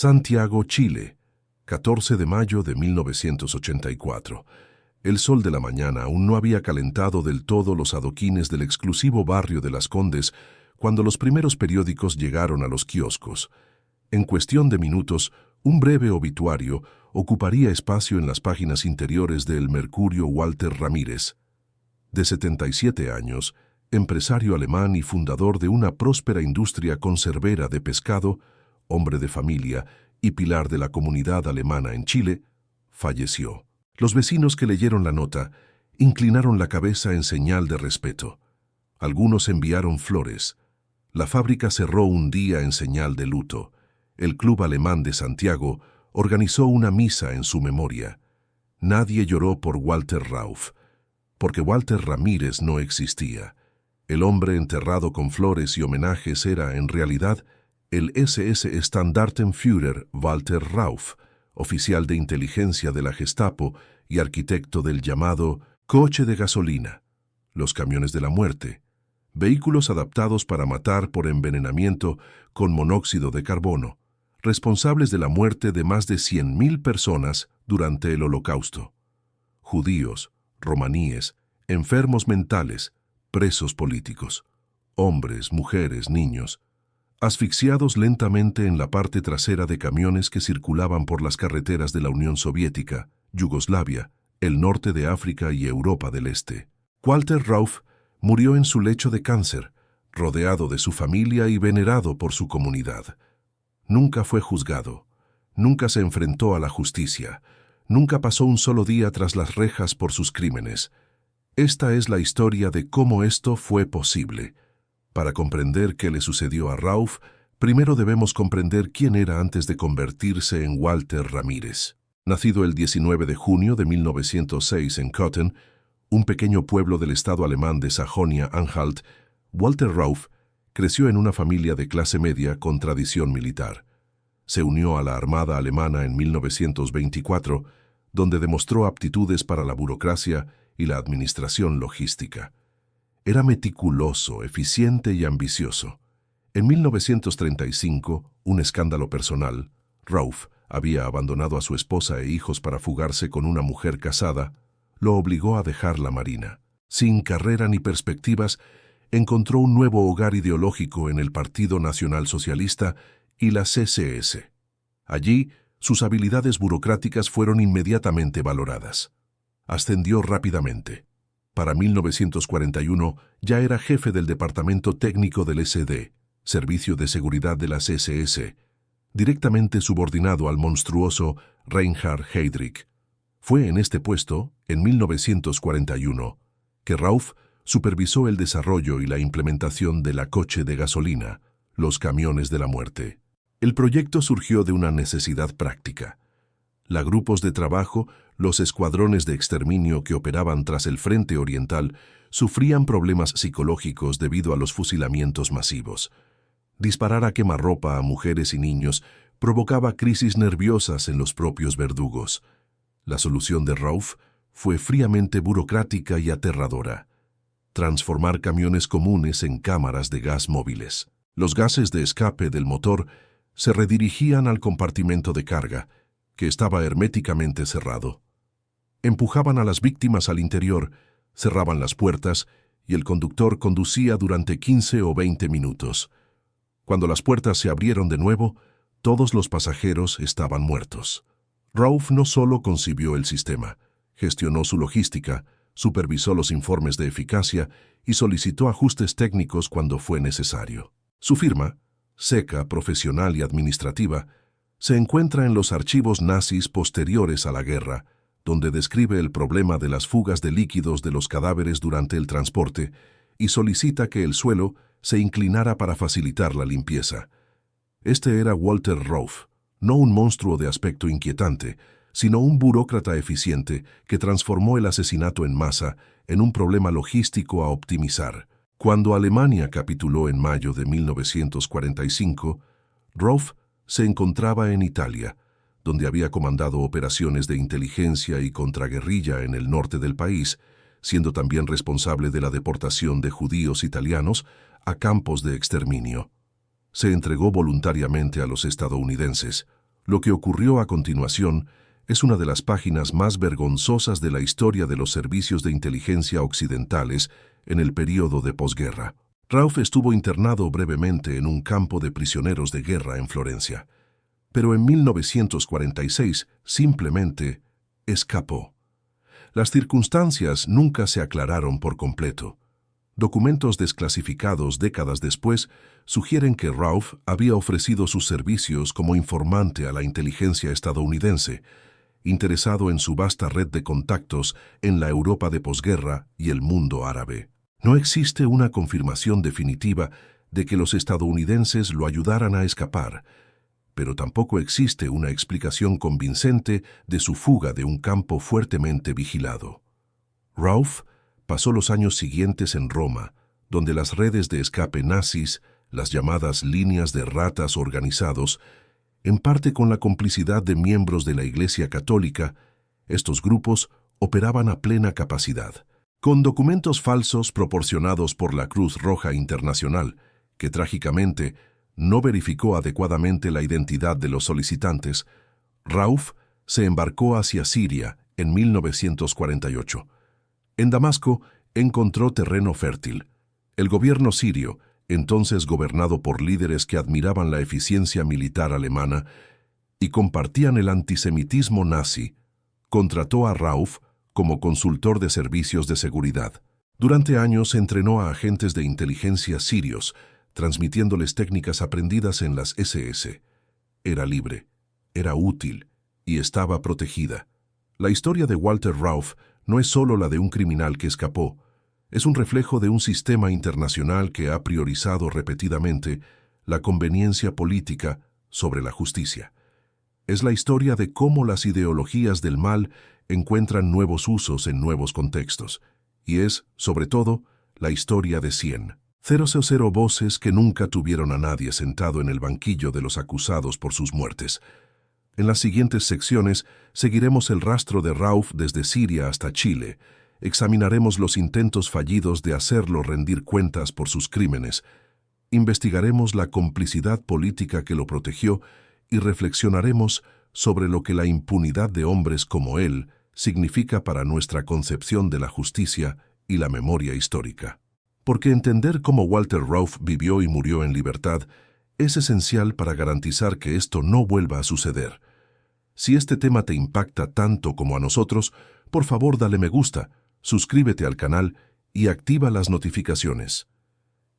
Santiago, Chile, 14 de mayo de 1984. El sol de la mañana aún no había calentado del todo los adoquines del exclusivo barrio de Las Condes cuando los primeros periódicos llegaron a los kioscos. En cuestión de minutos, un breve obituario ocuparía espacio en las páginas interiores de El Mercurio. Walter Ramírez, de 77 años, empresario alemán y fundador de una próspera industria conservera de pescado, hombre de familia y pilar de la comunidad alemana en Chile, falleció. Los vecinos que leyeron la nota inclinaron la cabeza en señal de respeto. Algunos enviaron flores. La fábrica cerró un día en señal de luto. El Club Alemán de Santiago organizó una misa en su memoria. Nadie lloró por Walter Rauff, porque Walter Ramírez no existía. El hombre enterrado con flores y homenajes era, en realidad, el SS Standartenführer Walter Rauff, oficial de inteligencia de la Gestapo y arquitecto del llamado coche de gasolina, los camiones de la muerte, vehículos adaptados para matar por envenenamiento con monóxido de carbono, responsables de la muerte de más de 100.000 personas durante el Holocausto. Judíos, romaníes, enfermos mentales, presos políticos, hombres, mujeres, niños, asfixiados lentamente en la parte trasera de camiones que circulaban por las carreteras de la Unión Soviética, Yugoslavia, el norte de África y Europa del Este. Walter Rauff murió en su lecho de cáncer, rodeado de su familia y venerado por su comunidad. Nunca fue juzgado, nunca se enfrentó a la justicia, nunca pasó un solo día tras las rejas por sus crímenes. Esta es la historia de cómo esto fue posible. Para comprender qué le sucedió a Rauff, primero debemos comprender quién era antes de convertirse en Walter Ramírez. Nacido el 19 de junio de 1906 en Kotten, un pequeño pueblo del estado alemán de Sajonia-Anhalt, Walter Rauff creció en una familia de clase media con tradición militar. Se unió a la Armada Alemana en 1924, donde demostró aptitudes para la burocracia y la administración logística. Era meticuloso, eficiente y ambicioso. En 1935, un escándalo personal, Rauff había abandonado a su esposa e hijos para fugarse con una mujer casada, lo obligó a dejar la Marina. Sin carrera ni perspectivas, encontró un nuevo hogar ideológico en el Partido Nacional Socialista y la CSS. Allí, sus habilidades burocráticas fueron inmediatamente valoradas. Ascendió rápidamente. Para 1941 ya era jefe del Departamento Técnico del SD, Servicio de Seguridad de la CSS, directamente subordinado al monstruoso Reinhard Heydrich. Fue en este puesto, en 1941, que Rauff supervisó el desarrollo y la implementación de la coche de gasolina, los camiones de la muerte. El proyecto surgió de una necesidad práctica. Los grupos de trabajo, los escuadrones de exterminio que operaban tras el Frente Oriental, sufrían problemas psicológicos debido a los fusilamientos masivos. Disparar a quemarropa a mujeres y niños provocaba crisis nerviosas en los propios verdugos. La solución de Rauff fue fríamente burocrática y aterradora: transformar camiones comunes en cámaras de gas móviles. Los gases de escape del motor se redirigían al compartimento de carga, que estaba herméticamente cerrado. Empujaban a las víctimas al interior, cerraban las puertas y el conductor conducía durante 15 o 20 minutos. Cuando las puertas se abrieron de nuevo, todos los pasajeros estaban muertos. Rauff no solo concibió el sistema, gestionó su logística, supervisó los informes de eficacia y solicitó ajustes técnicos cuando fue necesario. Su firma, seca, profesional y administrativa, se encuentra en los archivos nazis posteriores a la guerra, donde describe el problema de las fugas de líquidos de los cadáveres durante el transporte y solicita que el suelo se inclinara para facilitar la limpieza. Este era Walter Rauff, no un monstruo de aspecto inquietante, sino un burócrata eficiente que transformó el asesinato en masa en un problema logístico a optimizar. Cuando Alemania capituló en mayo de 1945, Rauff se encontraba en Italia, donde había comandado operaciones de inteligencia y contraguerrilla en el norte del país, siendo también responsable de la deportación de judíos italianos a campos de exterminio. Se entregó voluntariamente a los estadounidenses, Lo que ocurrió a continuación es una de las páginas más vergonzosas de la historia de los servicios de inteligencia occidentales en el período de posguerra. Rauf estuvo internado brevemente en un campo de prisioneros de guerra en Florencia, pero en 1946 simplemente escapó. Las circunstancias nunca se aclararon por completo. Documentos desclasificados décadas después sugieren que Rauf había ofrecido sus servicios como informante a la inteligencia estadounidense, interesado en su vasta red de contactos en la Europa de posguerra y el mundo árabe. No existe una confirmación definitiva de que los estadounidenses lo ayudaran a escapar, pero tampoco existe una explicación convincente de su fuga de un campo fuertemente vigilado. Rauf pasó los años siguientes en Roma, donde las redes de escape nazis, las llamadas líneas de ratas organizados, en parte con la complicidad de miembros de la Iglesia Católica, estos grupos operaban a plena capacidad. Con documentos falsos proporcionados por la Cruz Roja Internacional, que trágicamente no verificó adecuadamente la identidad de los solicitantes, Rauf se embarcó hacia Siria en 1948. En Damasco encontró terreno fértil. El gobierno sirio, entonces gobernado por líderes que admiraban la eficiencia militar alemana y compartían el antisemitismo nazi, contrató a Rauf como consultor de servicios de seguridad. Durante años entrenó a agentes de inteligencia sirios, transmitiéndoles técnicas aprendidas en las SS. Era libre, era útil y estaba protegida. La historia de Walter Rauf no es solo la de un criminal que escapó, es un reflejo de un sistema internacional que ha priorizado repetidamente la conveniencia política sobre la justicia. Es la historia de cómo las ideologías del mal encuentran nuevos usos en nuevos contextos, y es, sobre todo, la historia de 100 voces que nunca tuvieron a nadie sentado en el banquillo de los acusados por sus muertes. En las siguientes secciones seguiremos el rastro de Rauf desde Siria hasta Chile, examinaremos los intentos fallidos de hacerlo rendir cuentas por sus crímenes, investigaremos la complicidad política que lo protegió y reflexionaremos sobre lo que la impunidad de hombres como él significa para nuestra concepción de la justicia y la memoria histórica. Porque entender cómo Walter Rauf vivió y murió en libertad es esencial para garantizar que esto no vuelva a suceder. Si este tema te impacta tanto como a nosotros, por favor dale me gusta, suscríbete al canal y activa las notificaciones.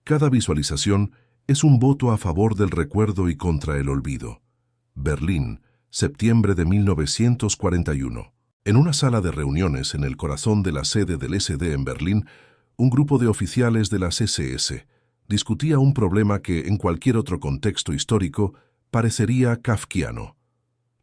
Cada visualización es un voto a favor del recuerdo y contra el olvido. Berlín, septiembre de 1941. En una sala de reuniones en el corazón de la sede del SD en Berlín, un grupo de oficiales de las SS discutía un problema que, en cualquier otro contexto histórico, parecería kafkiano.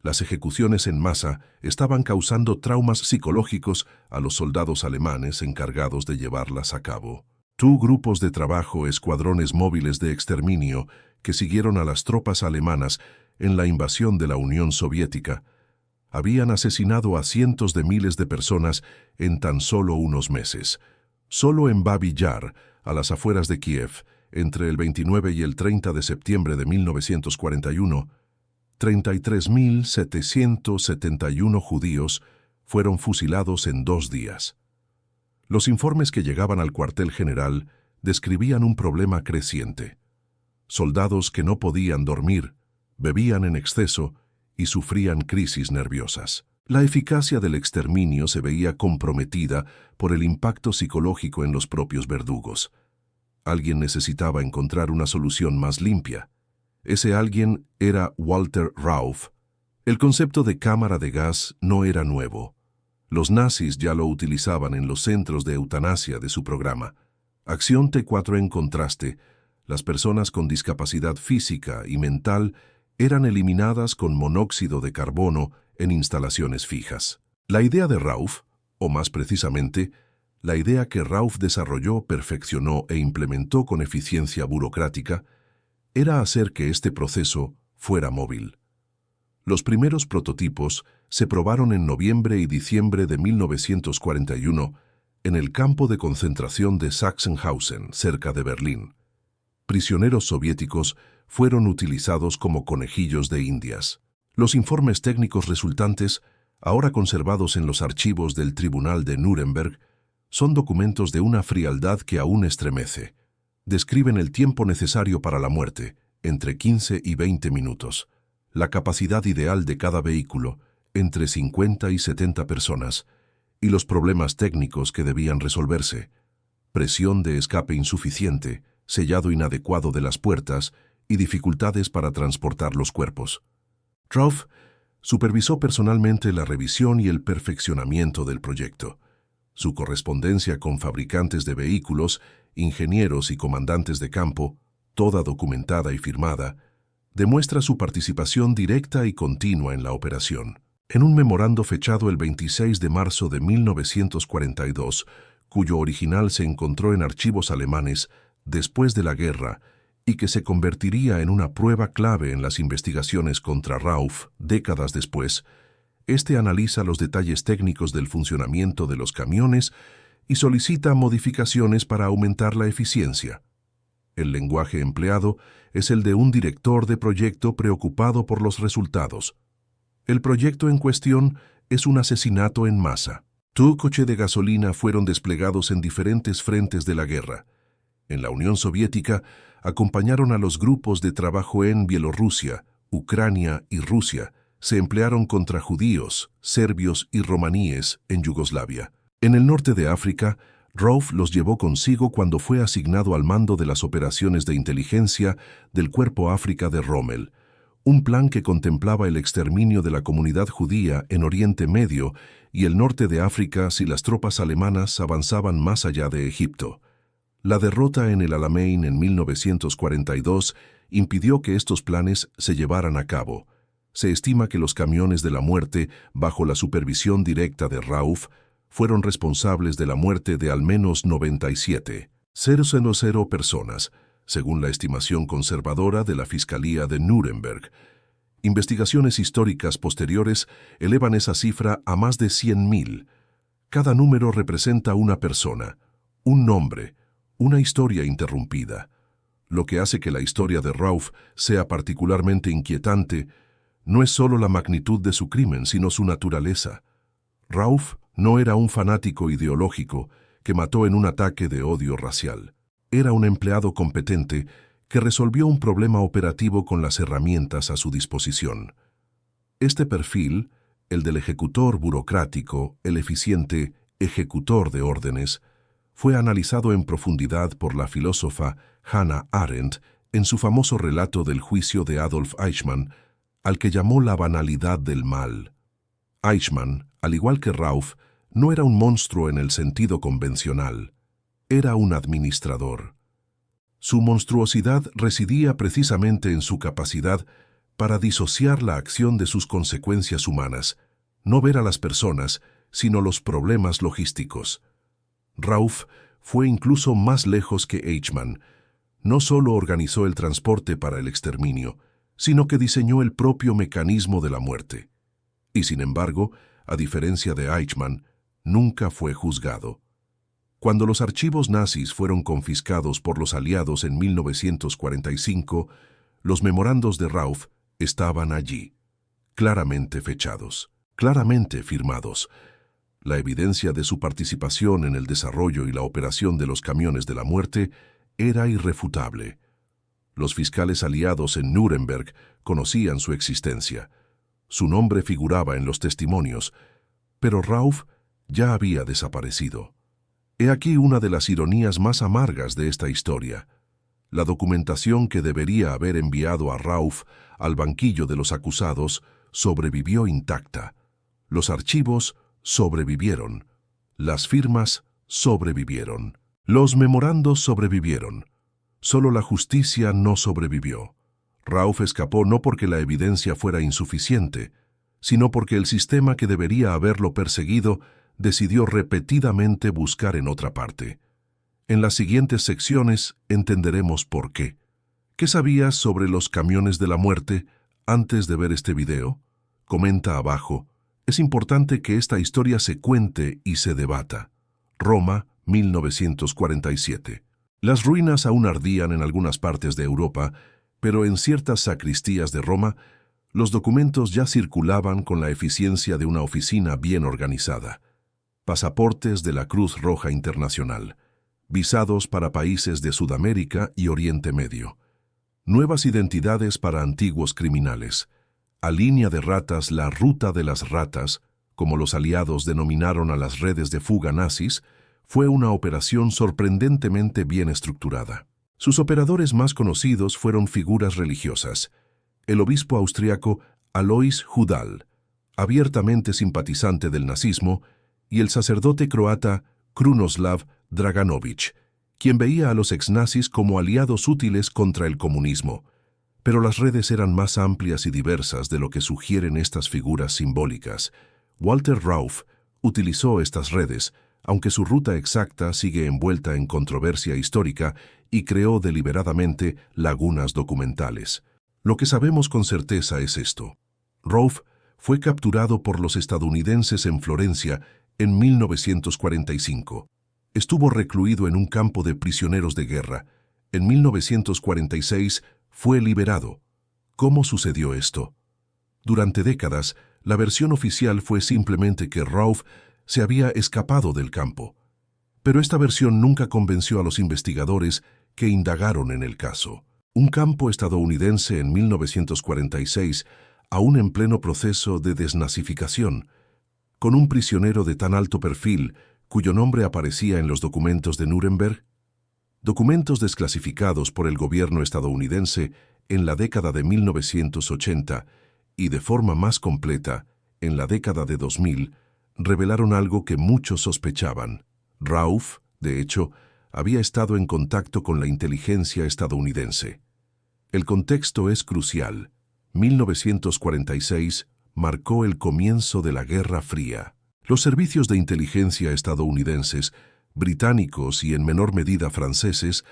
Las ejecuciones en masa estaban causando traumas psicológicos a los soldados alemanes encargados de llevarlas a cabo. Grupos de trabajo, escuadrones móviles de exterminio que siguieron a las tropas alemanas en la invasión de la Unión Soviética, habían asesinado a cientos de miles de personas en tan solo unos meses. Solo en Babi Yar, a las afueras de Kiev, entre el 29 y el 30 de septiembre de 1941, 33.771 judíos fueron fusilados en 2 días. Los informes que llegaban al cuartel general describían un problema creciente. Soldados que no podían dormir, bebían en exceso y sufrían crisis nerviosas. La eficacia del exterminio se veía comprometida por el impacto psicológico en los propios verdugos. Alguien necesitaba encontrar una solución más limpia. Ese alguien era Walter Rauf. El concepto de cámara de gas no era nuevo. Los nazis ya lo utilizaban en los centros de eutanasia de su programa. Acción T4 en contraste, las personas con discapacidad física y mental eran eliminadas con monóxido de carbono en instalaciones fijas. La idea de Rauf, o más precisamente, la idea que Rauf desarrolló, perfeccionó e implementó con eficiencia burocrática, era hacer que este proceso fuera móvil. Los primeros prototipos se probaron en noviembre y diciembre de 1941 en el campo de concentración de Sachsenhausen, cerca de Berlín. Prisioneros soviéticos fueron utilizados como conejillos de indias. Los informes técnicos resultantes, ahora conservados en los archivos del Tribunal de Nuremberg, son documentos de una frialdad que aún estremece. Describen el tiempo necesario para la muerte, entre 15 y 20 minutos, la capacidad ideal de cada vehículo, entre 50 y 70 personas, y los problemas técnicos que debían resolverse: presión de escape insuficiente, sellado inadecuado de las puertas y dificultades para transportar los cuerpos. Rauff supervisó personalmente la revisión y el perfeccionamiento del proyecto. Su correspondencia con fabricantes de vehículos, ingenieros y comandantes de campo, toda documentada y firmada, demuestra su participación directa y continua en la operación. En un memorando fechado el 26 de marzo de 1942, cuyo original se encontró en archivos alemanes después de la guerra y que se convertiría en una prueba clave en las investigaciones contra Rauff décadas después, este analiza los detalles técnicos del funcionamiento de los camiones y solicita modificaciones para aumentar la eficiencia. El lenguaje empleado es el de un director de proyecto preocupado por los resultados. El proyecto en cuestión es un asesinato en masa. Coches de gasolina fueron desplegados en diferentes frentes de la guerra. En la Unión Soviética acompañaron a los grupos de trabajo en Bielorrusia, Ucrania y Rusia. Se emplearon contra judíos, serbios y romaníes en Yugoslavia. En el norte de África, Rauff los llevó consigo cuando fue asignado al mando de las operaciones de inteligencia del Cuerpo África de Rommel, un plan que contemplaba el exterminio de la comunidad judía en Oriente Medio y el norte de África si las tropas alemanas avanzaban más allá de Egipto. La derrota en el Alamein en 1942 impidió que estos planes se llevaran a cabo. Se estima que los camiones de la muerte, bajo la supervisión directa de Rauff, fueron responsables de la muerte de al menos 97,000 personas, según la estimación conservadora de la Fiscalía de Nuremberg. Investigaciones históricas posteriores elevan esa cifra a más de 100,000. Cada número representa una persona, un nombre, una historia interrumpida. Lo que hace que la historia de Rauff sea particularmente inquietante no es solo la magnitud de su crimen, sino su naturaleza. Rauff no era un fanático ideológico que mató en un ataque de odio racial. Era un empleado competente que resolvió un problema operativo con las herramientas a su disposición. Este perfil, el del ejecutor burocrático, el eficiente ejecutor de órdenes, fue analizado en profundidad por la filósofa Hannah Arendt en su famoso relato del juicio de Adolf Eichmann, al que llamó la banalidad del mal. Eichmann, al igual que Rauff, no era un monstruo en el sentido convencional. Era un administrador. Su monstruosidad residía precisamente en su capacidad para disociar la acción de sus consecuencias humanas, no ver a las personas, sino los problemas logísticos. Rauff fue incluso más lejos que Eichmann. No solo organizó el transporte para el exterminio, sino que diseñó el propio mecanismo de la muerte. Y sin embargo, a diferencia de Eichmann, nunca fue juzgado. Cuando los archivos nazis fueron confiscados por los aliados en 1945, los memorandos de Rauff estaban allí, claramente fechados, claramente firmados. La evidencia de su participación en el desarrollo y la operación de los camiones de la muerte era irrefutable. Los fiscales aliados en Nuremberg conocían su existencia. Su nombre figuraba en los testimonios, pero Rauff ya había desaparecido. He aquí una de las ironías más amargas de esta historia. La documentación que debería haber enviado a Rauff al banquillo de los acusados sobrevivió intacta. Los archivos sobrevivieron. Las firmas sobrevivieron. Los memorandos sobrevivieron. Solo la justicia no sobrevivió. Rauff escapó no porque la evidencia fuera insuficiente, sino porque el sistema que debería haberlo perseguido decidió repetidamente buscar en otra parte. En las siguientes secciones entenderemos por qué. ¿Qué sabías sobre los camiones de la muerte antes de ver este video? Comenta abajo. Es importante que esta historia se cuente y se debata. Roma, 1947. Las ruinas aún ardían en algunas partes de Europa, pero en ciertas sacristías de Roma, Los documentos ya circulaban con la eficiencia de una oficina bien organizada. Pasaportes de la Cruz Roja Internacional, visados para países de Sudamérica y Oriente Medio, nuevas identidades para antiguos criminales, a línea de ratas la ruta de las ratas, como los aliados denominaron a las redes de fuga nazis, fue una operación sorprendentemente bien estructurada. Sus operadores más conocidos fueron figuras religiosas: el obispo austriaco Alois Hudal, abiertamente simpatizante del nazismo, y el sacerdote croata Krunoslav Draganović, quien veía a los exnazis como aliados útiles contra el comunismo. Pero las redes eran más amplias y diversas de lo que sugieren estas figuras simbólicas. Walter Rauff utilizó estas redes, aunque su ruta exacta sigue envuelta en controversia histórica, y creó deliberadamente lagunas documentales. Lo que sabemos con certeza es esto: Rauff fue capturado por los estadounidenses en Florencia en 1945. Estuvo recluido en un campo de prisioneros de guerra. En 1946 fue liberado. ¿Cómo sucedió esto? Durante décadas, la versión oficial fue simplemente que Rauff se había escapado del campo. Pero esta versión nunca convenció a los investigadores que indagaron en el caso. Un campo estadounidense en 1946, aún en pleno proceso de desnazificación, con un prisionero de tan alto perfil cuyo nombre aparecía en los documentos de Nuremberg, documentos desclasificados por el gobierno estadounidense en la década de 1980 y de forma más completa en la década de 2000, revelaron algo que muchos sospechaban. Rauff, de hecho, había estado en contacto con la inteligencia estadounidense. El contexto es crucial. 1946 marcó el comienzo de la Guerra Fría. Los servicios de inteligencia estadounidenses, británicos y en menor medida franceses,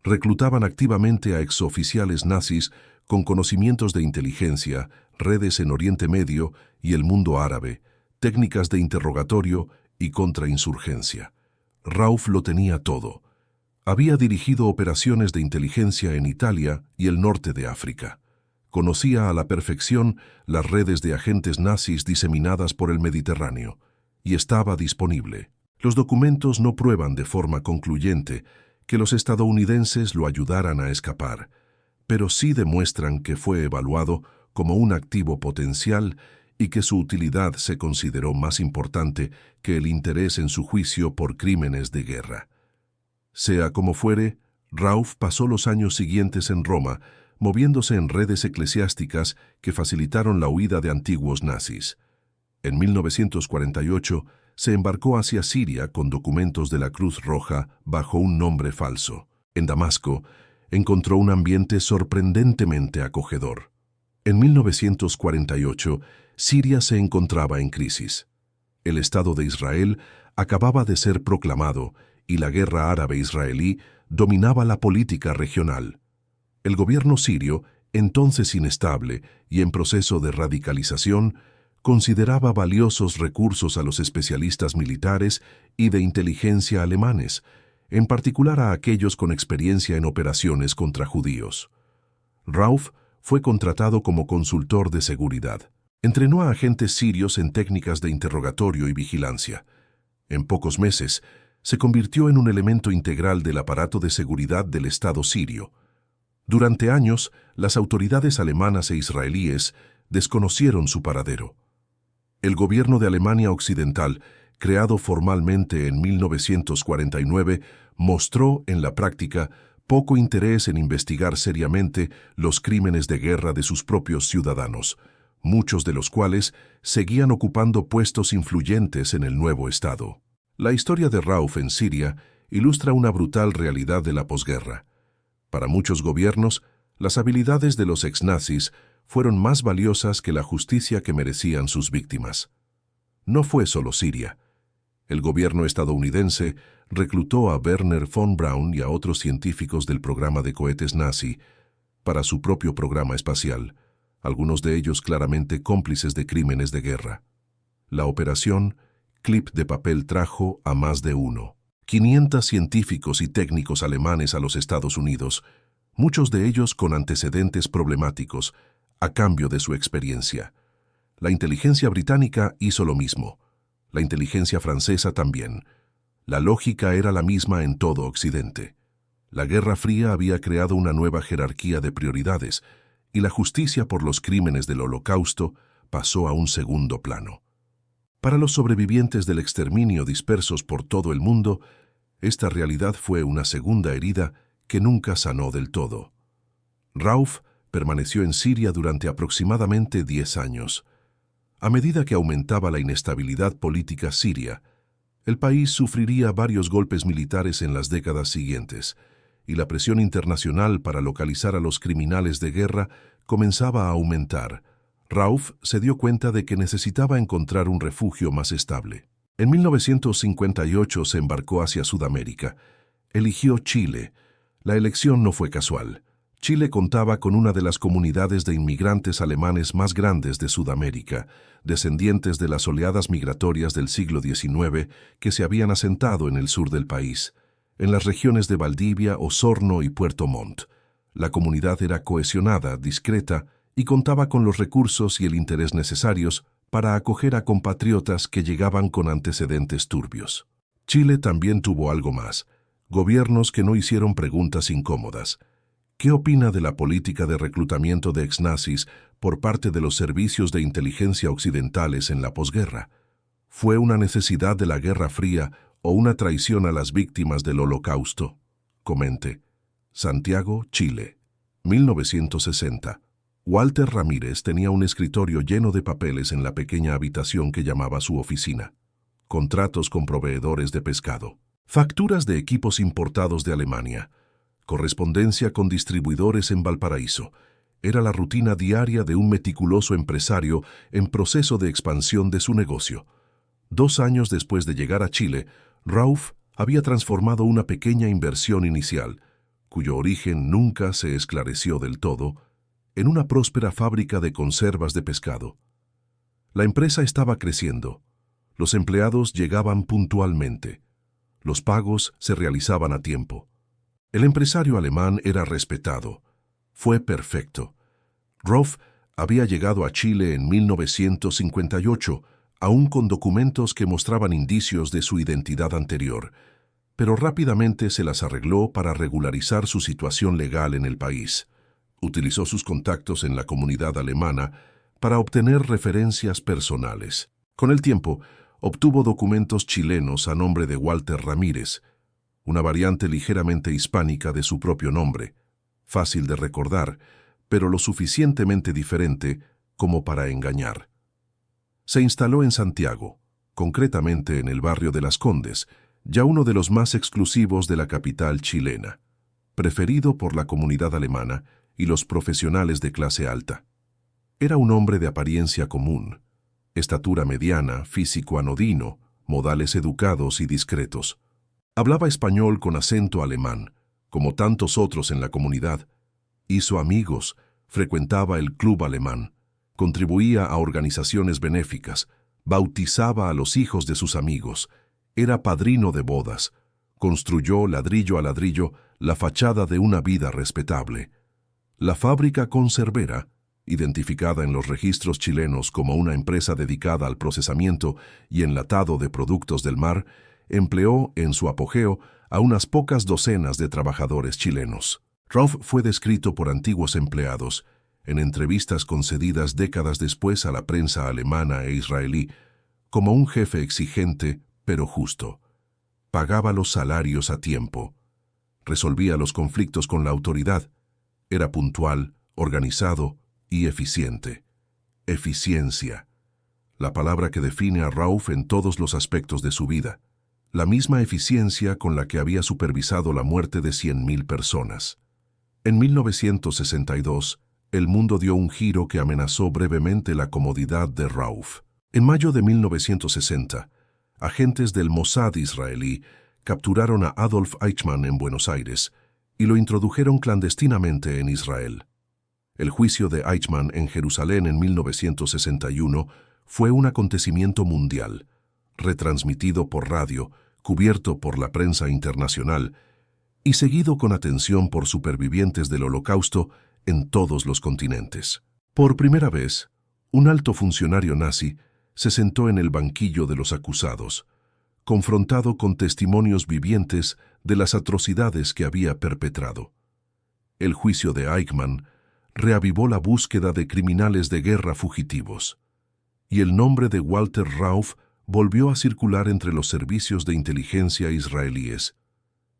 reclutaban activamente a exoficiales nazis con conocimientos de inteligencia, redes en Oriente Medio y el mundo árabe, técnicas de interrogatorio y contrainsurgencia. Rauff lo tenía todo. Había dirigido operaciones de inteligencia en Italia y el norte de África. Conocía a la perfección las redes de agentes nazis diseminadas por el Mediterráneo, y estaba disponible. Los documentos no prueban de forma concluyente que los estadounidenses lo ayudaran a escapar, pero sí demuestran que fue evaluado como un activo potencial y que su utilidad se consideró más importante que el interés en su juicio por crímenes de guerra. Sea como fuere, Rauff pasó los años siguientes en Roma, moviéndose en redes eclesiásticas que facilitaron la huida de antiguos nazis. En 1948 se embarcó hacia Siria con documentos de la Cruz Roja bajo un nombre falso. En Damasco encontró un ambiente sorprendentemente acogedor. En 1948, Siria se encontraba en crisis. El Estado de Israel acababa de ser proclamado y la guerra árabe-israelí dominaba la política regional. El gobierno sirio, entonces inestable y en proceso de radicalización, consideraba valiosos recursos a los especialistas militares y de inteligencia alemanes, en particular a aquellos con experiencia en operaciones contra judíos. Rauff fue contratado como consultor de seguridad. Entrenó a agentes sirios en técnicas de interrogatorio y vigilancia. En pocos meses, se convirtió en un elemento integral del aparato de seguridad del Estado sirio. Durante años, las autoridades alemanas e israelíes desconocieron su paradero. El gobierno de Alemania Occidental, creado formalmente en 1949, mostró, en la práctica, poco interés en investigar seriamente los crímenes de guerra de sus propios ciudadanos, muchos de los cuales seguían ocupando puestos influyentes en el nuevo Estado. La historia de Rauff en Siria ilustra una brutal realidad de la posguerra. Para muchos gobiernos, las habilidades de los exnazis fueron más valiosas que la justicia que merecían sus víctimas. No fue solo Siria. El gobierno estadounidense reclutó a Werner von Braun y a otros científicos del programa de cohetes nazi para su propio programa espacial, algunos de ellos claramente cómplices de crímenes de guerra. La operación Clip de papel trajo a más de uno. 500 científicos y técnicos alemanes a los Estados Unidos, muchos de ellos con antecedentes problemáticos, a cambio de su experiencia. La inteligencia británica hizo lo mismo. La inteligencia francesa también. La lógica era la misma en todo Occidente. La Guerra Fría había creado una nueva jerarquía de prioridades y la justicia por los crímenes del Holocausto pasó a un segundo plano. Para los sobrevivientes del exterminio dispersos por todo el mundo, esta realidad fue una segunda herida que nunca sanó del todo. Rauf permaneció en Siria durante aproximadamente 10 años. A medida que aumentaba la inestabilidad política siria, el país sufriría varios golpes militares en las décadas siguientes, y la presión internacional para localizar a los criminales de guerra comenzaba a aumentar. Rauf se dio cuenta de que necesitaba encontrar un refugio más estable. En 1958 se embarcó hacia Sudamérica. Eligió Chile. La elección no fue casual. Chile contaba con una de las comunidades de inmigrantes alemanes más grandes de Sudamérica, descendientes de las oleadas migratorias del siglo XIX que se habían asentado en el sur del país, en las regiones de Valdivia, Osorno y Puerto Montt. La comunidad era cohesionada, discreta y contaba con los recursos y el interés necesarios para acoger a compatriotas que llegaban con antecedentes turbios. Chile también tuvo algo más: gobiernos que no hicieron preguntas incómodas. ¿Qué opina de la política de reclutamiento de exnazis por parte de los servicios de inteligencia occidentales en la posguerra? ¿Fue una necesidad de la Guerra Fría o una traición a las víctimas del Holocausto? Comente. Santiago, Chile, 1960. Walter Ramírez tenía un escritorio lleno de papeles en la pequeña habitación que llamaba su oficina. Contratos con proveedores de pescado, facturas de equipos importados de Alemania, correspondencia con distribuidores en Valparaíso. Era la rutina diaria de un meticuloso empresario en proceso de expansión de su negocio. 2 años después de llegar a Chile, Rauf había transformado una pequeña inversión inicial, cuyo origen nunca se esclareció del todo, en una próspera fábrica de conservas de pescado. La empresa estaba creciendo. Los empleados llegaban puntualmente. Los pagos se realizaban a tiempo. El empresario alemán era respetado. Fue perfecto. Rauf había llegado a Chile en 1958, aún con documentos que mostraban indicios de su identidad anterior, pero rápidamente se las arregló para regularizar su situación legal en el país. Utilizó sus contactos en la comunidad alemana para obtener referencias personales. Con el tiempo, obtuvo documentos chilenos a nombre de Walter Ramírez, una variante ligeramente hispánica de su propio nombre, fácil de recordar, pero lo suficientemente diferente como para engañar. Se instaló en Santiago, concretamente en el barrio de Las Condes, ya uno de los más exclusivos de la capital chilena, preferido por la comunidad alemana y los profesionales de clase alta. Era un hombre de apariencia común, estatura mediana, físico anodino, modales educados y discretos. Hablaba español con acento alemán, como tantos otros en la comunidad. Hizo amigos, frecuentaba el club alemán, contribuía a organizaciones benéficas, bautizaba a los hijos de sus amigos, era padrino de bodas, construyó ladrillo a ladrillo la fachada de una vida respetable. La fábrica conservera, identificada en los registros chilenos como una empresa dedicada al procesamiento y enlatado de productos del mar, empleó en su apogeo a unas pocas docenas de trabajadores chilenos. Rauf fue descrito por antiguos empleados, en entrevistas concedidas décadas después a la prensa alemana e israelí, como un jefe exigente pero justo. Pagaba los salarios a tiempo. Resolvía los conflictos con la autoridad. Era puntual, organizado y eficiente. Eficiencia. La palabra que define a Rauf en todos los aspectos de su vida. La misma eficiencia con la que había supervisado la muerte de 100.000 personas. En 1962, el mundo dio un giro que amenazó brevemente la comodidad de Rauf. En mayo de 1960, agentes del Mossad israelí capturaron a Adolf Eichmann en Buenos Aires y lo introdujeron clandestinamente en Israel. El juicio de Eichmann en Jerusalén en 1961 fue un acontecimiento mundial, retransmitido por radio, cubierto por la prensa internacional y seguido con atención por supervivientes del Holocausto en todos los continentes. Por primera vez, un alto funcionario nazi se sentó en el banquillo de los acusados, confrontado con testimonios vivientes de las atrocidades que había perpetrado. El juicio de Eichmann reavivó la búsqueda de criminales de guerra fugitivos, y el nombre de Walter Rauf volvió a circular entre los servicios de inteligencia israelíes.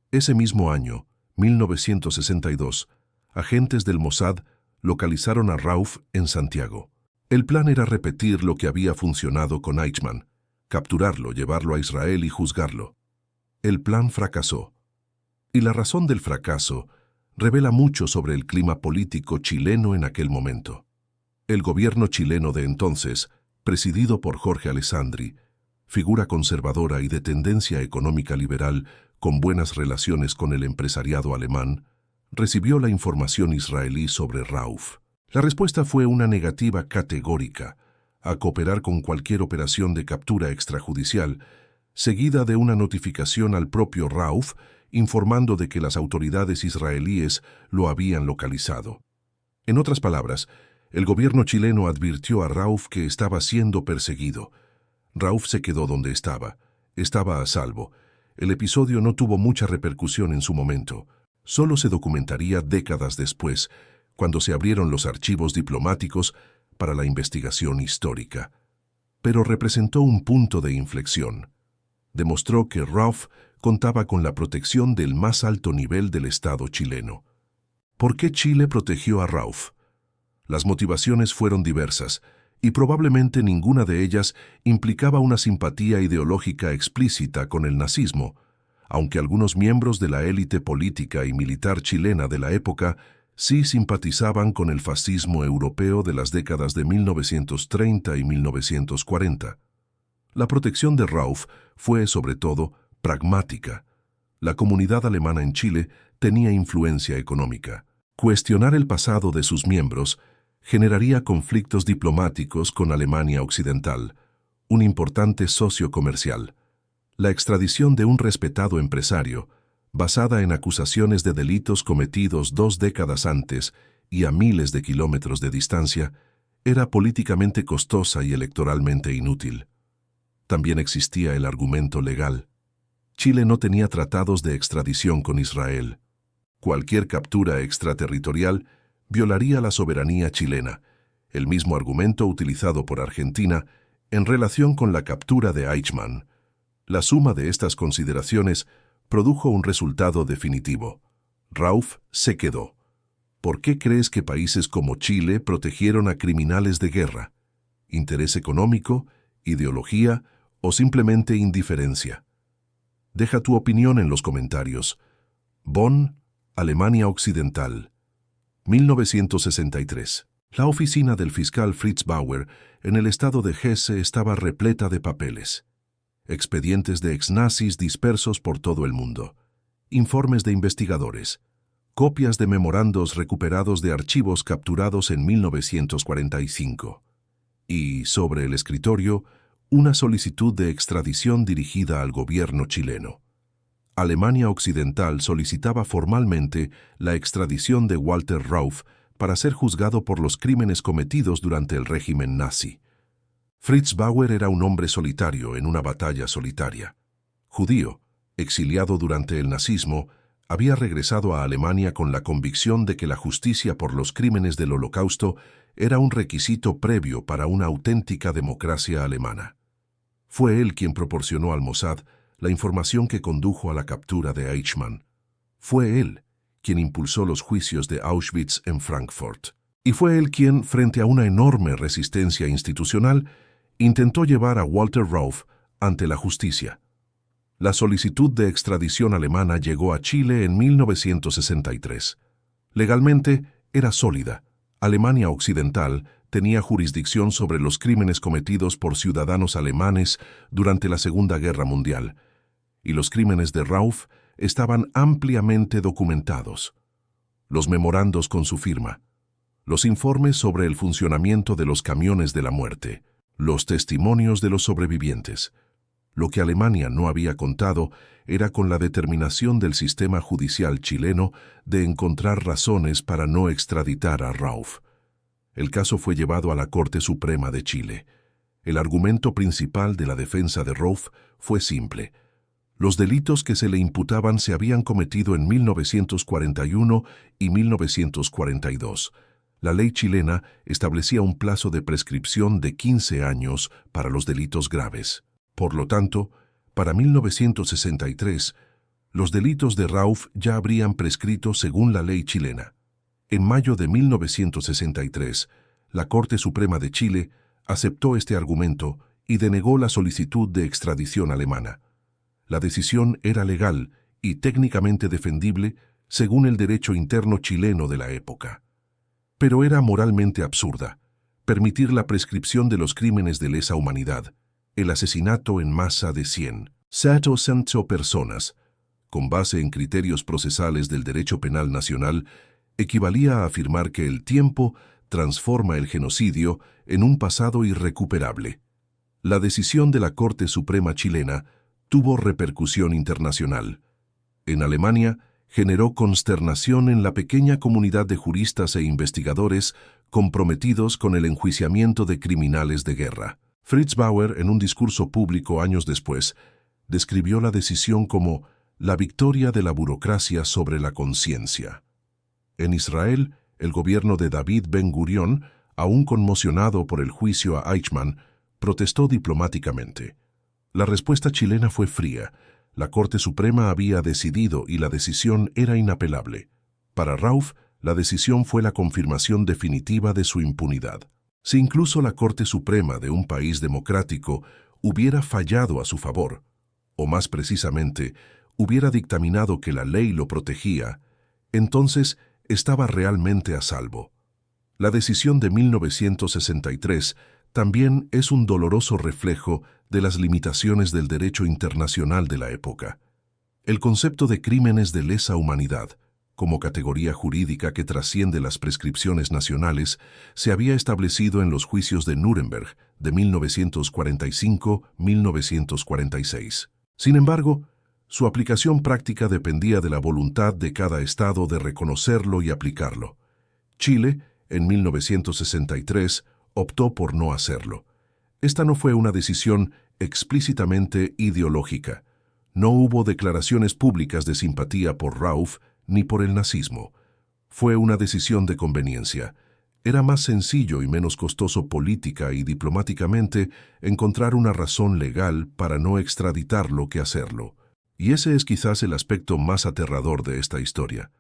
Ese mismo año, 1962, agentes del Mossad localizaron a Rauf en Santiago. El plan era repetir lo que había funcionado con Eichmann, capturarlo, llevarlo a Israel y juzgarlo. El plan fracasó. Y la razón del fracaso revela mucho sobre el clima político chileno en aquel momento. El gobierno chileno de entonces, presidido por Jorge Alessandri, figura conservadora y de tendencia económica liberal con buenas relaciones con el empresariado alemán, recibió la información israelí sobre Rauf. La respuesta fue una negativa categórica a cooperar con cualquier operación de captura extrajudicial, seguida de una notificación al propio Rauf informando de que las autoridades israelíes lo habían localizado. En otras palabras, el gobierno chileno advirtió a Rauf que estaba siendo perseguido. Rauf se quedó donde estaba a salvo. El episodio no tuvo mucha repercusión en su momento. Solo se documentaría décadas después, cuando se abrieron los archivos diplomáticos para la investigación histórica. Pero representó un punto de inflexión. Demostró que Rauf contaba con la protección del más alto nivel del Estado chileno. ¿Por qué Chile protegió a Rauf? Las motivaciones fueron diversas, y probablemente ninguna de ellas implicaba una simpatía ideológica explícita con el nazismo, aunque algunos miembros de la élite política y militar chilena de la época sí simpatizaban con el fascismo europeo de las décadas de 1930 y 1940. La protección de Rauf fue, sobre todo, pragmática. La comunidad alemana en Chile tenía influencia económica. Cuestionar el pasado de sus miembros generaría conflictos diplomáticos con Alemania Occidental, un importante socio comercial. La extradición de un respetado empresario, basada en acusaciones de delitos cometidos 2 décadas antes y a miles de kilómetros de distancia, era políticamente costosa y electoralmente inútil. También existía el argumento legal. Chile no tenía tratados de extradición con Israel. Cualquier captura extraterritorial violaría la soberanía chilena, el mismo argumento utilizado por Argentina en relación con la captura de Eichmann. La suma de estas consideraciones produjo un resultado definitivo. Rauf se quedó. ¿Por qué crees que países como Chile protegieron a criminales de guerra? ¿Interés económico, ideología o simplemente indiferencia? Deja tu opinión en los comentarios. Bonn, Alemania Occidental, 1963. La oficina del fiscal Fritz Bauer en el estado de Hesse estaba repleta de papeles. Expedientes de exnazis dispersos por todo el mundo. Informes de investigadores. Copias de memorandos recuperados de archivos capturados en 1945. Y, sobre el escritorio, una solicitud de extradición dirigida al gobierno chileno. Alemania Occidental solicitaba formalmente la extradición de Walter Rauf para ser juzgado por los crímenes cometidos durante el régimen nazi. Fritz Bauer era un hombre solitario en una batalla solitaria. Judío, exiliado durante el nazismo, había regresado a Alemania con la convicción de que la justicia por los crímenes del Holocausto era un requisito previo para una auténtica democracia alemana. Fue él quien proporcionó al Mossad la información que condujo a la captura de Eichmann. Fue él quien impulsó los juicios de Auschwitz en Frankfurt. Y fue él quien, frente a una enorme resistencia institucional, intentó llevar a Walter Rauf ante la justicia. La solicitud de extradición alemana llegó a Chile en 1963. Legalmente era sólida. Alemania Occidental tenía jurisdicción sobre los crímenes cometidos por ciudadanos alemanes durante la Segunda Guerra Mundial, y los crímenes de Rauf estaban ampliamente documentados. Los memorandos con su firma, los informes sobre el funcionamiento de los camiones de la muerte, los testimonios de los sobrevivientes. Lo que Alemania no había contado era con la determinación del sistema judicial chileno de encontrar razones para no extraditar a Rauf. el caso fue llevado a la Corte Suprema de Chile. El argumento principal de la defensa de Rauf fue simple. Los delitos que se le imputaban se habían cometido en 1941 y 1942. La ley chilena establecía un plazo de prescripción de 15 años para los delitos graves. Por lo tanto, para 1963, los delitos de Rauf ya habrían prescrito según la ley chilena. En mayo de 1963, la Corte Suprema de Chile aceptó este argumento y denegó la solicitud de extradición alemana. La decisión era legal y técnicamente defendible según el derecho interno chileno de la época. Pero era moralmente absurda permitir la prescripción de los crímenes de lesa humanidad, el asesinato en masa de 100 personas, con base en criterios procesales del derecho penal nacional, equivalía a afirmar que el tiempo transforma el genocidio en un pasado irrecuperable. La decisión de la Corte Suprema chilena tuvo repercusión internacional. En Alemania, generó consternación en la pequeña comunidad de juristas e investigadores comprometidos con el enjuiciamiento de criminales de guerra. Fritz Bauer, en un discurso público años después, describió la decisión como la victoria de la burocracia sobre la conciencia. En Israel, el gobierno de David Ben-Gurión, aún conmocionado por el juicio a Eichmann, protestó diplomáticamente. La respuesta chilena fue fría. La Corte Suprema había decidido y la decisión era inapelable. Para Rauf, la decisión fue la confirmación definitiva de su impunidad. Si incluso la Corte Suprema de un país democrático hubiera fallado a su favor, o más precisamente, hubiera dictaminado que la ley lo protegía, entonces estaba realmente a salvo. La decisión de 1963 también es un doloroso reflejo de las limitaciones del derecho internacional de la época. El concepto de crímenes de lesa humanidad, como categoría jurídica que trasciende las prescripciones nacionales, se había establecido en los juicios de Nuremberg de 1945-1946. Sin embargo, su aplicación práctica dependía de la voluntad de cada estado de reconocerlo y aplicarlo. Chile, en 1963, optó por no hacerlo. Esta no fue una decisión explícitamente ideológica. No hubo declaraciones públicas de simpatía por Rauf ni por el nazismo. Fue una decisión de conveniencia. Era más sencillo y menos costoso política y diplomáticamente encontrar una razón legal para no extraditarlo que hacerlo. Y ese es quizás el aspecto más aterrador de esta historia.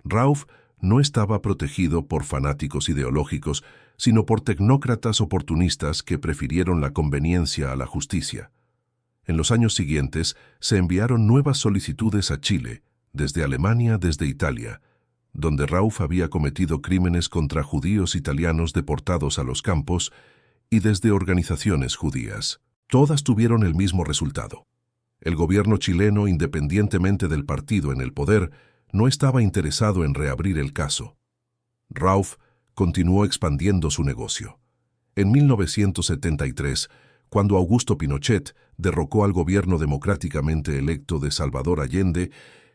Rauf no estaba protegido por fanáticos ideológicos, sino por tecnócratas oportunistas que prefirieron la conveniencia a la justicia. En los años siguientes se enviaron nuevas solicitudes a Chile, desde Alemania, desde Italia, donde Rauf había cometido crímenes contra judíos italianos deportados a los campos, y desde organizaciones judías. Todas tuvieron el mismo resultado. El gobierno chileno, independientemente del partido en el poder, no estaba interesado en reabrir el caso. Rauf continuó expandiendo su negocio. En 1973, cuando Augusto Pinochet derrocó al gobierno democráticamente electo de Salvador Allende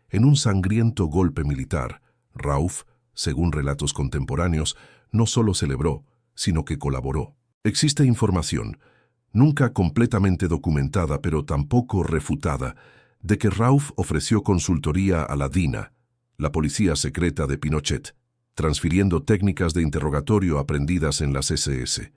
en un sangriento golpe militar, Rauf, según relatos contemporáneos, no solo celebró, sino que colaboró. Existe información, nunca completamente documentada pero tampoco refutada, de que Rauf ofreció consultoría a la DINA, la policía secreta de Pinochet, transfiriendo técnicas de interrogatorio aprendidas en las SS.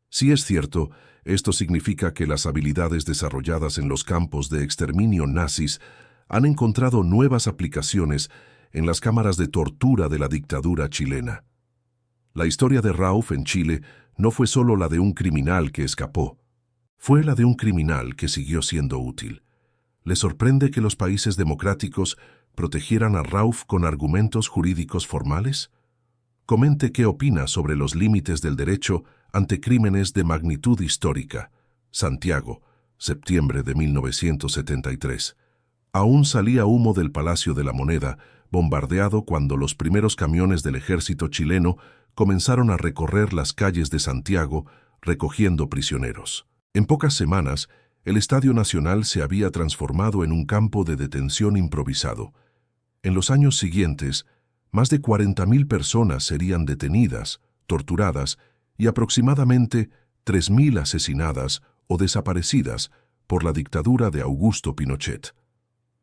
Si es cierto, esto significa que las habilidades desarrolladas en los campos de exterminio nazis han encontrado nuevas aplicaciones en las cámaras de tortura de la dictadura chilena. La historia de Rauf en Chile no fue solo la de un criminal que escapó, fue la de un criminal que siguió siendo útil. ¿Le sorprende que los países democráticos protegieran a Rauf con argumentos jurídicos formales? Comente qué opina sobre los límites del derecho ante crímenes de magnitud histórica. Santiago, septiembre de 1973. Aún salía humo del Palacio de la Moneda, bombardeado cuando los primeros camiones del ejército chileno comenzaron a recorrer las calles de Santiago recogiendo prisioneros. En pocas semanas, el Estadio Nacional se había transformado en un campo de detención improvisado. En los años siguientes, más de 40.000 personas serían detenidas, torturadas y aproximadamente 3.000 asesinadas o desaparecidas por la dictadura de Augusto Pinochet.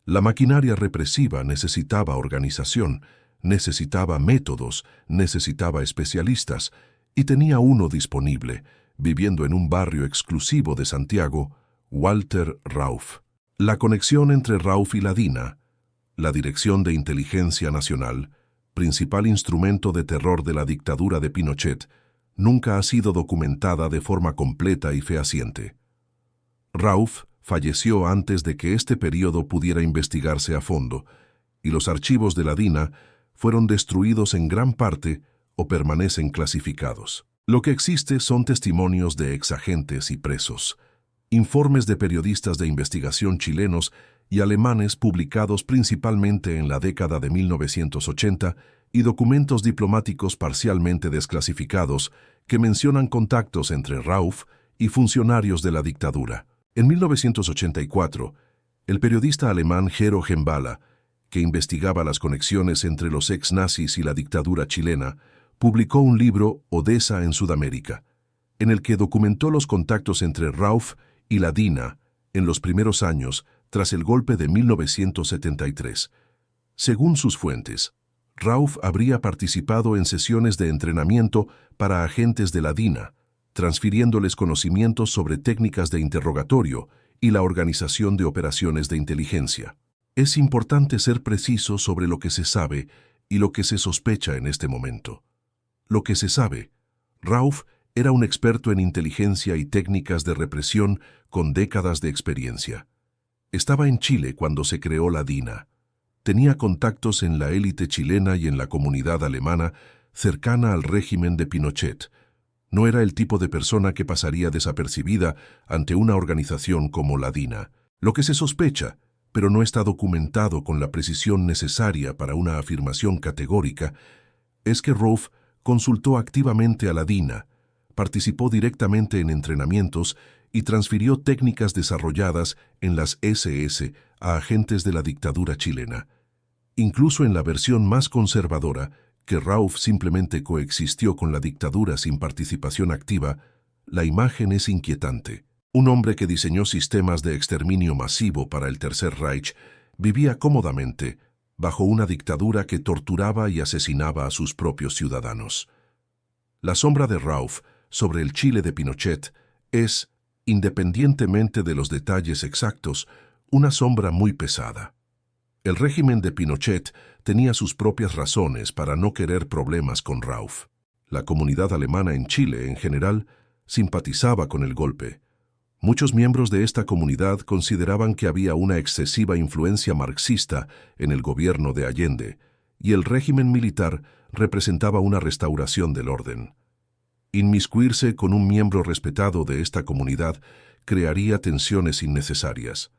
La maquinaria represiva necesitaba organización, necesitaba métodos, necesitaba especialistas, y tenía uno disponible, viviendo en un barrio exclusivo de Santiago, Walter Rauff. La conexión entre Rauff y la DINA, la Dirección de Inteligencia Nacional, principal instrumento de terror de la dictadura de Pinochet, nunca ha sido documentada de forma completa y fehaciente. Rauff falleció antes de que este periodo pudiera investigarse a fondo, y los archivos de la DINA fueron destruidos en gran parte o permanecen clasificados. Lo que existe son testimonios de exagentes y presos, informes de periodistas de investigación chilenos y alemanes publicados principalmente en la década de 1980 y documentos diplomáticos parcialmente desclasificados que mencionan contactos entre Rauff y funcionarios de la dictadura. En 1984, el periodista alemán Gero Gembala, que investigaba las conexiones entre los ex-nazis y la dictadura chilena, publicó un libro, Odessa en Sudamérica, en el que documentó los contactos entre Rauff y la DINA en los primeros años tras el golpe de 1973. Según sus fuentes, Rauff habría participado en sesiones de entrenamiento para agentes de la DINA, transfiriéndoles conocimientos sobre técnicas de interrogatorio y la organización de operaciones de inteligencia. Es importante ser preciso sobre lo que se sabe y lo que se sospecha en este momento. Lo que se sabe: Rauff era un experto en inteligencia y técnicas de represión con décadas de experiencia. Estaba en Chile cuando se creó la DINA. Tenía contactos en la élite chilena y en la comunidad alemana cercana al régimen de Pinochet. No era el tipo de persona que pasaría desapercibida ante una organización como la DINA. Lo que se sospecha, pero no está documentado con la precisión necesaria para una afirmación categórica, es que Rauff consultó activamente a la DINA, participó directamente en entrenamientos y transfirió técnicas desarrolladas en las SS a agentes de la dictadura chilena. Incluso en la versión más conservadora, que Rauff simplemente coexistió con la dictadura sin participación activa, la imagen es inquietante. Un hombre que diseñó sistemas de exterminio masivo para el Tercer Reich vivía cómodamente bajo una dictadura que torturaba y asesinaba a sus propios ciudadanos. La sombra de Rauff sobre el Chile de Pinochet es, independientemente de los detalles exactos, una sombra muy pesada. El régimen de Pinochet tenía sus propias razones para no querer problemas con Rauff. La comunidad alemana en Chile, en general, simpatizaba con el golpe. Muchos miembros de esta comunidad consideraban que había una excesiva influencia marxista en el gobierno de Allende, y el régimen militar representaba una restauración del orden. Inmiscuirse con un miembro respetado de esta comunidad crearía tensiones innecesarias.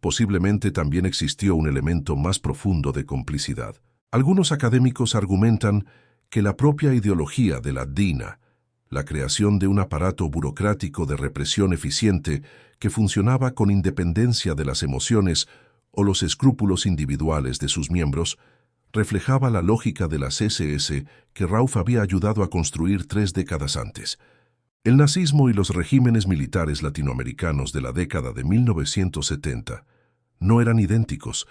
Posiblemente también existió un elemento más profundo de complicidad. Algunos académicos argumentan que la propia ideología de la DINA, la creación de un aparato burocrático de represión eficiente que funcionaba con independencia de las emociones o los escrúpulos individuales de sus miembros, reflejaba la lógica de las SS que Rauff había ayudado a construir 3 décadas antes. El nazismo y los regímenes militares latinoamericanos de la década de 1970 no eran idénticos,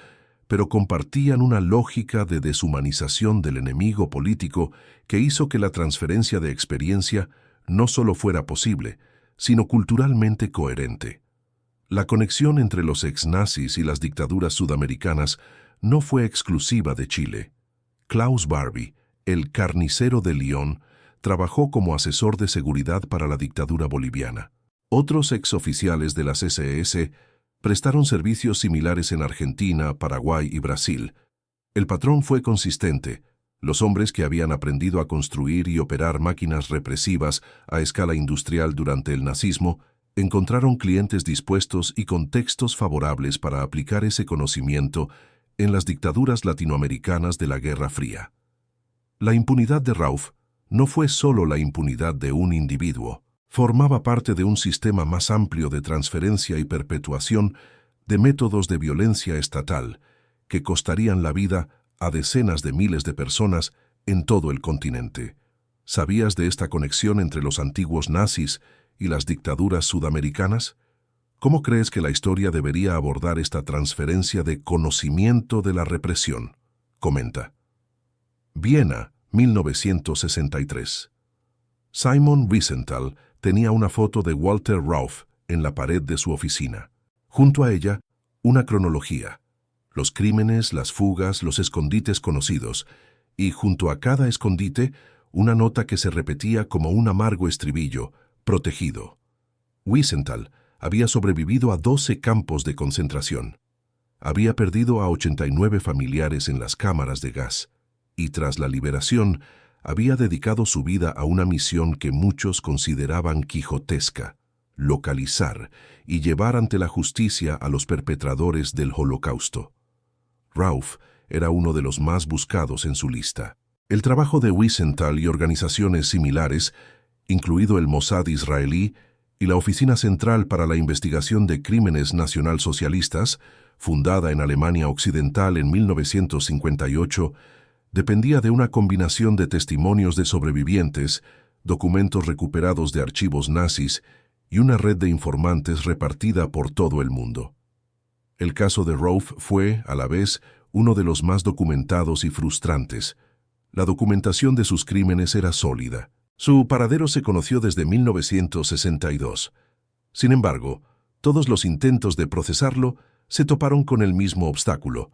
pero compartían una lógica de deshumanización del enemigo político que hizo que la transferencia de experiencia no solo fuera posible, sino culturalmente coherente. La conexión entre los ex-nazis y las dictaduras sudamericanas no fue exclusiva de Chile. Klaus Barbie, el carnicero de Lyon, trabajó como asesor de seguridad para la dictadura boliviana. Otros exoficiales de las SS prestaron servicios similares en Argentina, Paraguay y Brasil. El patrón fue consistente. Los hombres que habían aprendido a construir y operar máquinas represivas a escala industrial durante el nazismo encontraron clientes dispuestos y contextos favorables para aplicar ese conocimiento en las dictaduras latinoamericanas de la Guerra Fría. La impunidad de Rauff no fue solo la impunidad de un individuo. Formaba parte de un sistema más amplio de transferencia y perpetuación de métodos de violencia estatal que costarían la vida a decenas de miles de personas en todo el continente. ¿Sabías de esta conexión entre los antiguos nazis y las dictaduras sudamericanas? ¿Cómo crees que la historia debería abordar esta transferencia de conocimiento de la represión? Comenta. Viena, 1963. Simon Wiesenthal tenía una foto de Walter Rauff en la pared de su oficina. Junto a ella, una cronología. Los crímenes, las fugas, los escondites conocidos, y junto a cada escondite, una nota que se repetía como un amargo estribillo, protegido. Wiesenthal había sobrevivido a 12 campos de concentración. Había perdido a 89 familiares en las cámaras de gas, y tras la liberación, había dedicado su vida a una misión que muchos consideraban quijotesca: localizar y llevar ante la justicia a los perpetradores del Holocausto. Rauff era uno de los más buscados en su lista. El trabajo de Wiesenthal y organizaciones similares, incluido el Mossad israelí y la Oficina Central para la Investigación de Crímenes Nacionalsocialistas, fundada en Alemania Occidental en 1958, dependía de una combinación de testimonios de sobrevivientes, documentos recuperados de archivos nazis y una red de informantes repartida por todo el mundo. El caso de Rauff fue, a la vez, uno de los más documentados y frustrantes. La documentación de sus crímenes era sólida. Su paradero se conoció desde 1962. Sin embargo, todos los intentos de procesarlo se toparon con el mismo obstáculo: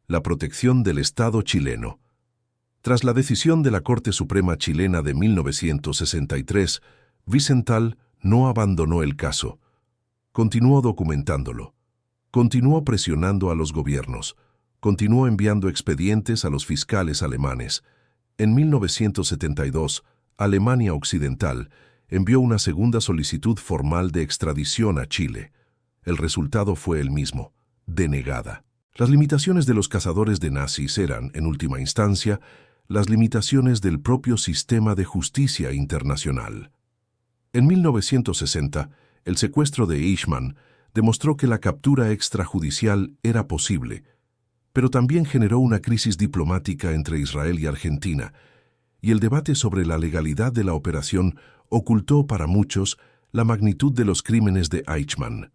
la protección del Estado chileno. Tras la decisión de la Corte Suprema chilena de 1963, Wiesenthal no abandonó el caso. Continuó documentándolo. Continuó presionando a los gobiernos. Continuó enviando expedientes a los fiscales alemanes. En 1972, Alemania Occidental envió una segunda solicitud formal de extradición a Chile. El resultado fue el mismo: denegada. Las limitaciones de los cazadores de nazis eran, en última instancia, las limitaciones del propio sistema de justicia internacional. En 1960, el secuestro de Eichmann demostró que la captura extrajudicial era posible, pero también generó una crisis diplomática entre Israel y Argentina, y el debate sobre la legalidad de la operación ocultó para muchos la magnitud de los crímenes de Eichmann.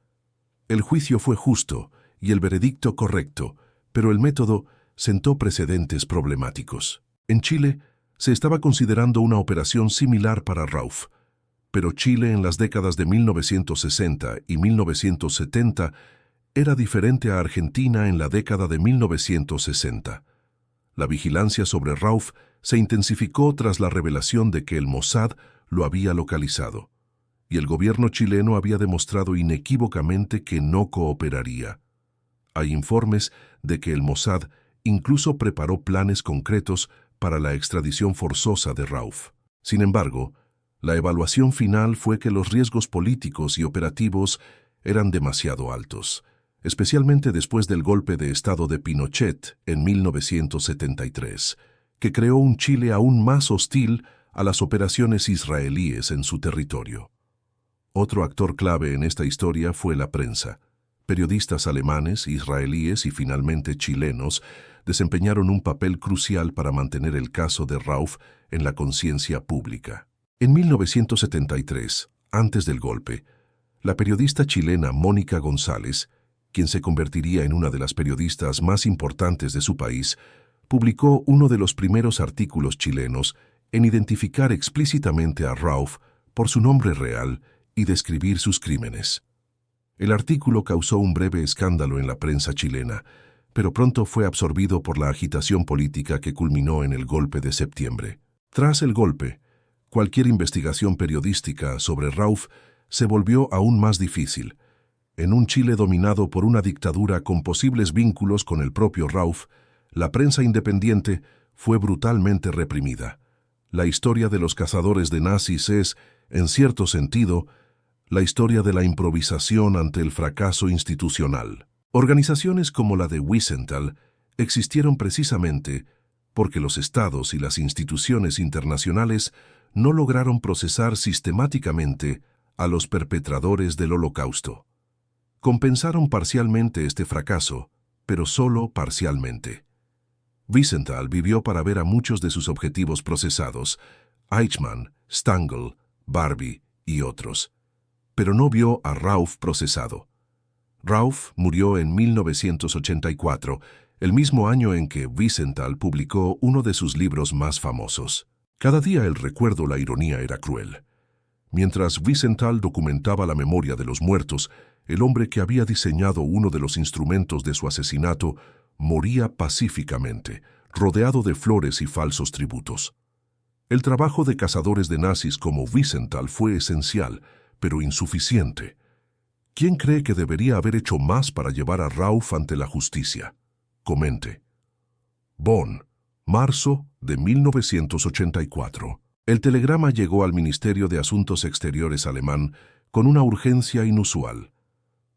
El juicio fue justo y el veredicto correcto, pero el método sentó precedentes problemáticos. En Chile se estaba considerando una operación similar para Rauff, pero Chile en las décadas de 1960 y 1970 era diferente a Argentina en la década de 1960. La vigilancia sobre Rauff se intensificó tras la revelación de que el Mossad lo había localizado, y el gobierno chileno había demostrado inequívocamente que no cooperaría. Hay informes de que el Mossad incluso preparó planes concretos para la extradición forzosa de Rauff. Sin embargo, la evaluación final fue que los riesgos políticos y operativos eran demasiado altos, especialmente después del golpe de Estado de Pinochet en 1973, que creó un Chile aún más hostil a las operaciones israelíes en su territorio. Otro actor clave en esta historia fue la prensa. Periodistas alemanes, israelíes y finalmente chilenos desempeñaron un papel crucial para mantener el caso de Rauff en la conciencia pública. En 1973, antes del golpe, la periodista chilena Mónica González, quien se convertiría en una de las periodistas más importantes de su país, publicó uno de los primeros artículos chilenos en identificar explícitamente a Rauff por su nombre real y describir sus crímenes. El artículo causó un breve escándalo en la prensa chilena, pero pronto fue absorbido por la agitación política que culminó en el golpe de septiembre. Tras el golpe, cualquier investigación periodística sobre Rauff se volvió aún más difícil. En un Chile dominado por una dictadura con posibles vínculos con el propio Rauff, la prensa independiente fue brutalmente reprimida. La historia de los cazadores de nazis es, en cierto sentido, la historia de la improvisación ante el fracaso institucional. Organizaciones como la de Wiesenthal existieron precisamente porque los estados y las instituciones internacionales no lograron procesar sistemáticamente a los perpetradores del Holocausto. Compensaron parcialmente este fracaso, pero solo parcialmente. Wiesenthal vivió para ver a muchos de sus objetivos procesados, Eichmann, Stangl, Barbie y otros. Pero no vio a Rauff procesado. Rauff murió en 1984, el mismo año en que Wiesenthal publicó uno de sus libros más famosos. Cada día el recuerdo, la ironía era cruel. Mientras Wiesenthal documentaba la memoria de los muertos, el hombre que había diseñado uno de los instrumentos de su asesinato moría pacíficamente, rodeado de flores y falsos tributos. El trabajo de cazadores de nazis como Wiesenthal fue esencial, pero insuficiente. ¿Quién cree que debería haber hecho más para llevar a Rauff ante la justicia? Comente. Bonn, marzo de 1984. El telegrama llegó al Ministerio de Asuntos Exteriores alemán con una urgencia inusual.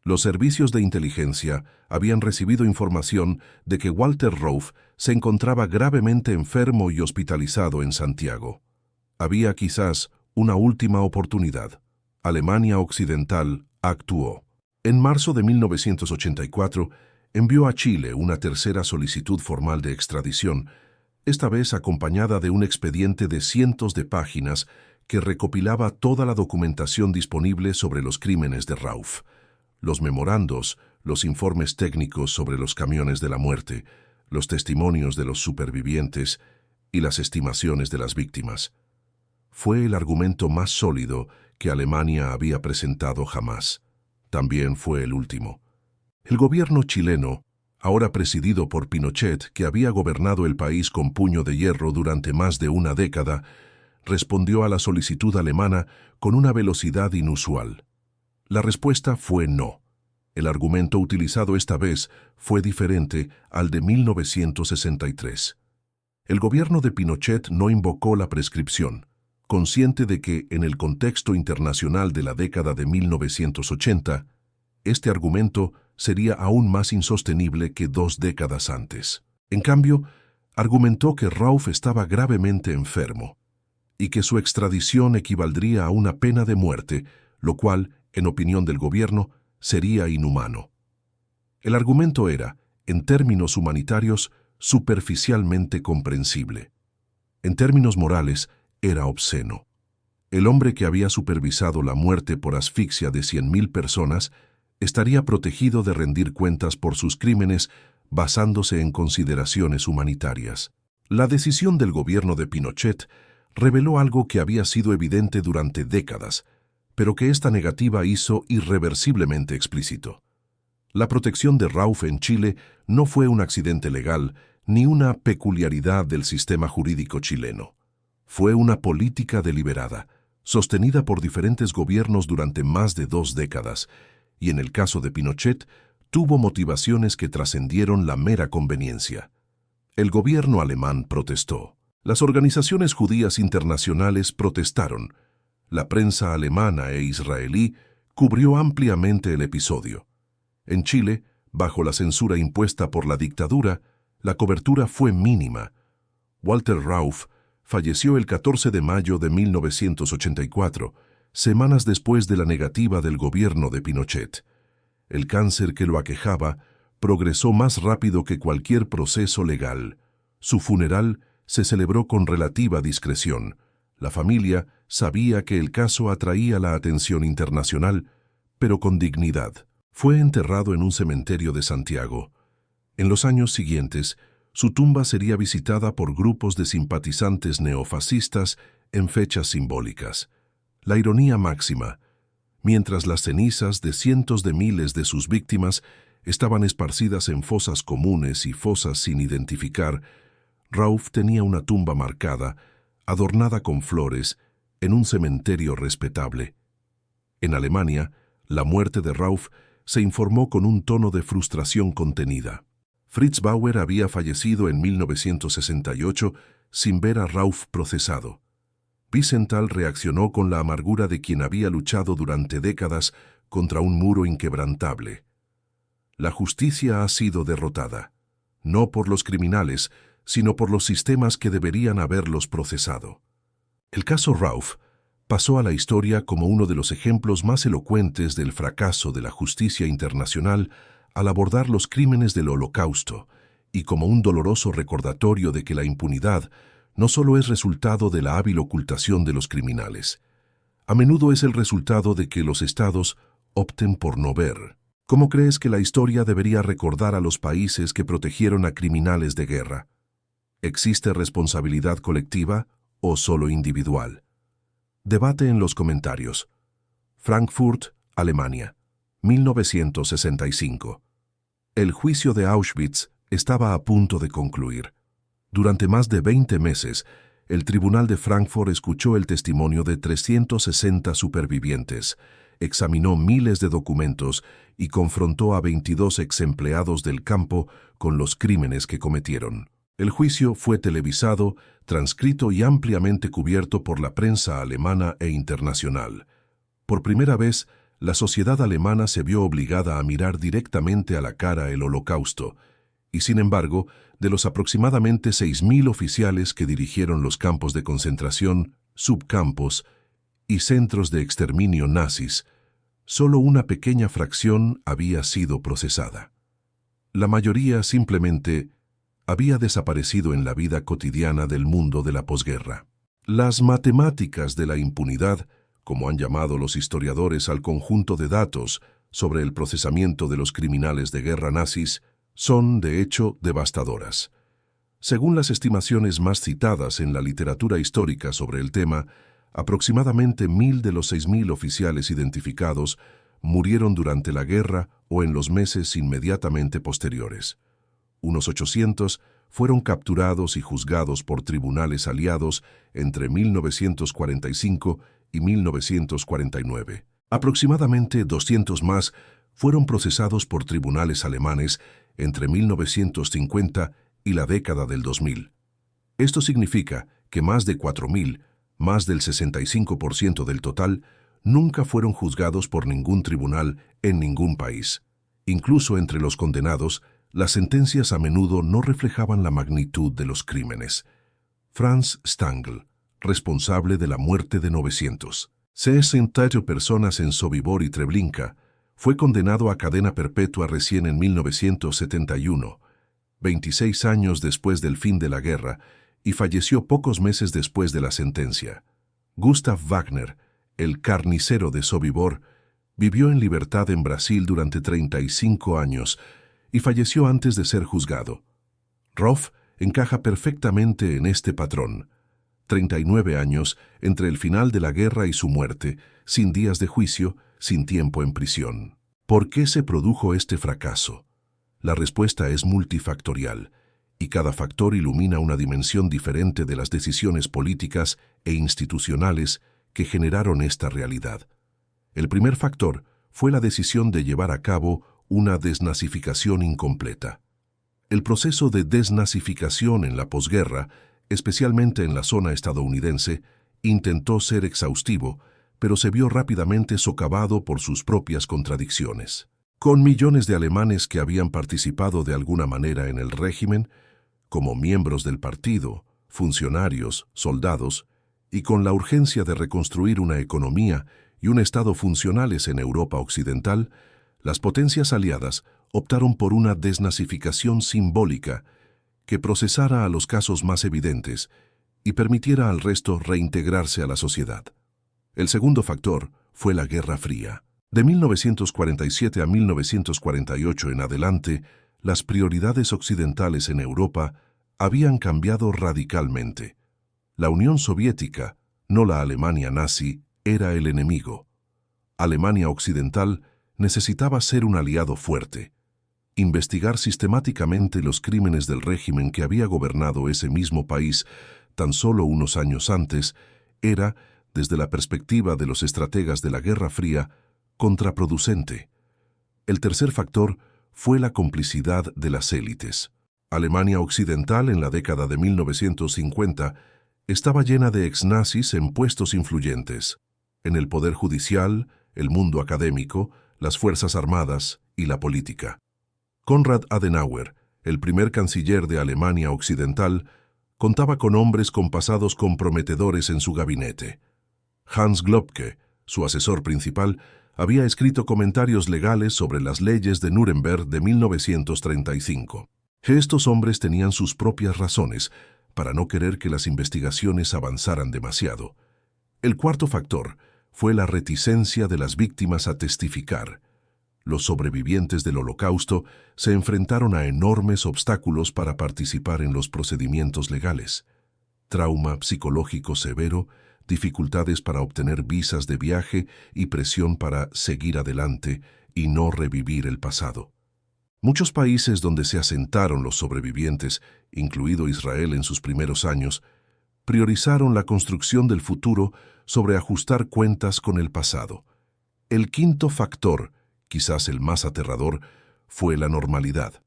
Los servicios de inteligencia habían recibido información de que Walter Rauff se encontraba gravemente enfermo y hospitalizado en Santiago. Había quizás una última oportunidad. Alemania Occidental actuó. En marzo de 1984, envió a Chile una tercera solicitud formal de extradición, esta vez acompañada de un expediente de cientos de páginas que recopilaba toda la documentación disponible sobre los crímenes de Rauff, los memorandos, los informes técnicos sobre los camiones de la muerte, los testimonios de los supervivientes y las estimaciones de las víctimas. Fue el argumento más sólido que Alemania había presentado jamás. También fue el último. El gobierno chileno, ahora presidido por Pinochet, que había gobernado el país con puño de hierro durante más de una década, respondió a la solicitud alemana con una velocidad inusual. La respuesta fue no. El argumento utilizado esta vez fue diferente al de 1963. El gobierno de Pinochet no invocó la prescripción, consciente de que, en el contexto internacional de la década de 1980, este argumento sería aún más insostenible que 2 décadas antes. En cambio, argumentó que Rauff estaba gravemente enfermo y que su extradición equivaldría a una pena de muerte, lo cual, en opinión del gobierno, sería inhumano. El argumento era, en términos humanitarios, superficialmente comprensible. En términos morales, era obsceno. El hombre que había supervisado la muerte por asfixia de 100.000 personas estaría protegido de rendir cuentas por sus crímenes basándose en consideraciones humanitarias. La decisión del gobierno de Pinochet reveló algo que había sido evidente durante décadas, pero que esta negativa hizo irreversiblemente explícito. La protección de Rauff en Chile no fue un accidente legal ni una peculiaridad del sistema jurídico chileno. Fue una política deliberada, sostenida por diferentes gobiernos durante más de 2 décadas, y en el caso de Pinochet, tuvo motivaciones que trascendieron la mera conveniencia. El gobierno alemán protestó. Las organizaciones judías internacionales protestaron. La prensa alemana e israelí cubrió ampliamente el episodio. En Chile, bajo la censura impuesta por la dictadura, la cobertura fue mínima. Walter Rauff falleció el 14 de mayo de 1984, semanas después de la negativa del gobierno de Pinochet. El cáncer que lo aquejaba progresó más rápido que cualquier proceso legal. Su funeral se celebró con relativa discreción. La familia sabía que el caso atraía la atención internacional, pero con dignidad. Fue enterrado en un cementerio de Santiago. En los años siguientes, su tumba sería visitada por grupos de simpatizantes neofascistas en fechas simbólicas. La ironía máxima. Mientras las cenizas de cientos de miles de sus víctimas estaban esparcidas en fosas comunes y fosas sin identificar, Rauff tenía una tumba marcada, adornada con flores, en un cementerio respetable. En Alemania, la muerte de Rauff se informó con un tono de frustración contenida. Fritz Bauer había fallecido en 1968 sin ver a Rauff procesado. Wiesenthal reaccionó con la amargura de quien había luchado durante décadas contra un muro inquebrantable. La justicia ha sido derrotada, no por los criminales, sino por los sistemas que deberían haberlos procesado. El caso Rauff pasó a la historia como uno de los ejemplos más elocuentes del fracaso de la justicia internacional al abordar los crímenes del Holocausto y como un doloroso recordatorio de que la impunidad no solo es resultado de la hábil ocultación de los criminales. A menudo es el resultado de que los estados opten por no ver. ¿Cómo crees que la historia debería recordar a los países que protegieron a criminales de guerra? ¿Existe responsabilidad colectiva o solo individual? Debate en los comentarios. Frankfurt, Alemania, 1965. El juicio de Auschwitz estaba a punto de concluir. Durante más de 20 meses, el Tribunal de Frankfurt escuchó el testimonio de 360 supervivientes, examinó miles de documentos y confrontó a 22 exempleados del campo con los crímenes que cometieron. El juicio fue televisado, transcrito y ampliamente cubierto por la prensa alemana e internacional. Por primera vez, la sociedad alemana se vio obligada a mirar directamente a la cara el Holocausto, y sin embargo, de los aproximadamente 6.000 oficiales que dirigieron los campos de concentración, subcampos y centros de exterminio nazis, solo una pequeña fracción había sido procesada. La mayoría simplemente había desaparecido en la vida cotidiana del mundo de la posguerra. Las matemáticas de la impunidad, como han llamado los historiadores al conjunto de datos sobre el procesamiento de los criminales de guerra nazis, son, de hecho, devastadoras. Según las estimaciones más citadas en la literatura histórica sobre el tema, aproximadamente 1.000 de los 6.000 oficiales identificados murieron durante la guerra o en los meses inmediatamente posteriores. Unos 800 fueron capturados y juzgados por tribunales aliados entre 1945 y 1949. Aproximadamente 200 más fueron procesados por tribunales alemanes entre 1950 y la década del 2000. Esto significa que más de 4.000, más del 65% del total, nunca fueron juzgados por ningún tribunal en ningún país. Incluso entre los condenados, las sentencias a menudo no reflejaban la magnitud de los crímenes. Franz Stangl, responsable de la muerte de 968 personas en Sobibor y Treblinka, fue condenado a cadena perpetua recién en 1971, 26 años después del fin de la guerra, y falleció pocos meses después de la sentencia. Gustav Wagner, el carnicero de Sobibor, vivió en libertad en Brasil durante 35 años y falleció antes de ser juzgado. Roff encaja perfectamente en este patrón. 39 años entre el final de la guerra y su muerte, sin días de juicio, sin tiempo en prisión. ¿Por qué se produjo este fracaso? La respuesta es multifactorial, y cada factor ilumina una dimensión diferente de las decisiones políticas e institucionales que generaron esta realidad. El primer factor fue la decisión de llevar a cabo una desnazificación incompleta. El proceso de desnazificación en la posguerra, especialmente en la zona estadounidense, intentó ser exhaustivo, pero se vio rápidamente socavado por sus propias contradicciones. Con millones de alemanes que habían participado de alguna manera en el régimen, como miembros del partido, funcionarios, soldados, y con la urgencia de reconstruir una economía y un Estado funcionales en Europa Occidental, las potencias aliadas optaron por una desnazificación simbólica que procesara a los casos más evidentes y permitiera al resto reintegrarse a la sociedad. El segundo factor fue la Guerra Fría. De 1947 a 1948 en adelante, las prioridades occidentales en Europa habían cambiado radicalmente. La Unión Soviética, no la Alemania nazi, era el enemigo. Alemania Occidental necesitaba ser un aliado fuerte. Investigar sistemáticamente los crímenes del régimen que había gobernado ese mismo país tan solo unos años antes era, desde la perspectiva de los estrategas de la Guerra Fría, contraproducente. El tercer factor fue la complicidad de las élites. Alemania Occidental en la década de 1950 estaba llena de exnazis en puestos influyentes, en el poder judicial, el mundo académico, las fuerzas armadas y la política. Konrad Adenauer, el primer canciller de Alemania Occidental, contaba con hombres con pasados comprometedores en su gabinete. Hans Globke, su asesor principal, había escrito comentarios legales sobre las leyes de Nuremberg de 1935. Estos hombres tenían sus propias razones, para no querer que las investigaciones avanzaran demasiado. El cuarto factor fue la reticencia de las víctimas a testificar. Los sobrevivientes del Holocausto se enfrentaron a enormes obstáculos para participar en los procedimientos legales. Trauma psicológico severo, dificultades para obtener visas de viaje y presión para seguir adelante y no revivir el pasado. Muchos países donde se asentaron los sobrevivientes, incluido Israel en sus primeros años, priorizaron la construcción del futuro sobre ajustar cuentas con el pasado. El quinto factor, quizás el más aterrador, fue la normalidad.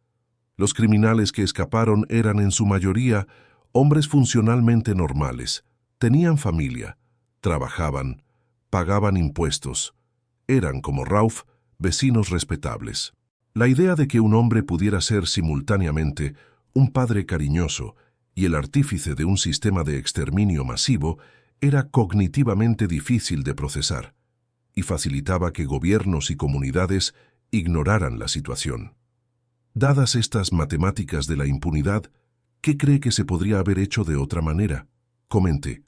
Los criminales que escaparon eran en su mayoría hombres funcionalmente normales. Tenían familia, trabajaban, pagaban impuestos. Eran, como Rauf, vecinos respetables. La idea de que un hombre pudiera ser simultáneamente un padre cariñoso y el artífice de un sistema de exterminio masivo era cognitivamente difícil de procesar y facilitaba que gobiernos y comunidades ignoraran la situación. Dadas estas matemáticas de la impunidad, ¿qué cree que se podría haber hecho de otra manera? Comente.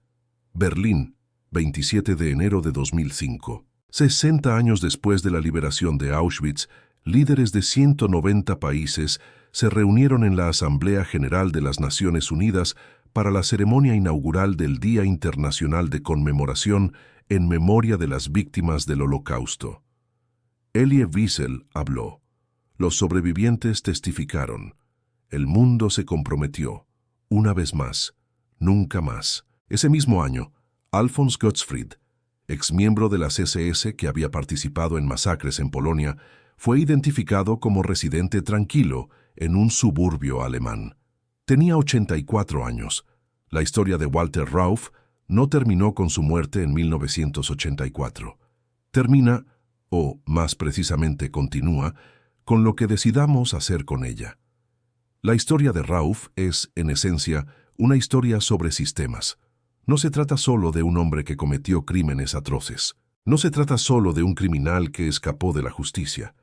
Berlín, 27 de enero de 2005. 60 años después de la liberación de Auschwitz, líderes de 190 países se reunieron en la Asamblea General de las Naciones Unidas para la ceremonia inaugural del Día Internacional de Conmemoración en memoria de las víctimas del Holocausto. Elie Wiesel habló. Los sobrevivientes testificaron. El mundo se comprometió. Una vez más. Nunca más. Ese mismo año, Alfons Gottfried, exmiembro de las SS que había participado en masacres en Polonia, fue identificado como residente tranquilo en un suburbio alemán. Tenía 84 años. La historia de Walter Rauf no terminó con su muerte en 1984. Termina, o más precisamente continúa, con lo que decidamos hacer con ella. La historia de Rauf es, en esencia, una historia sobre sistemas. No se trata solo de un hombre que cometió crímenes atroces. No se trata solo de un criminal que escapó de la justicia.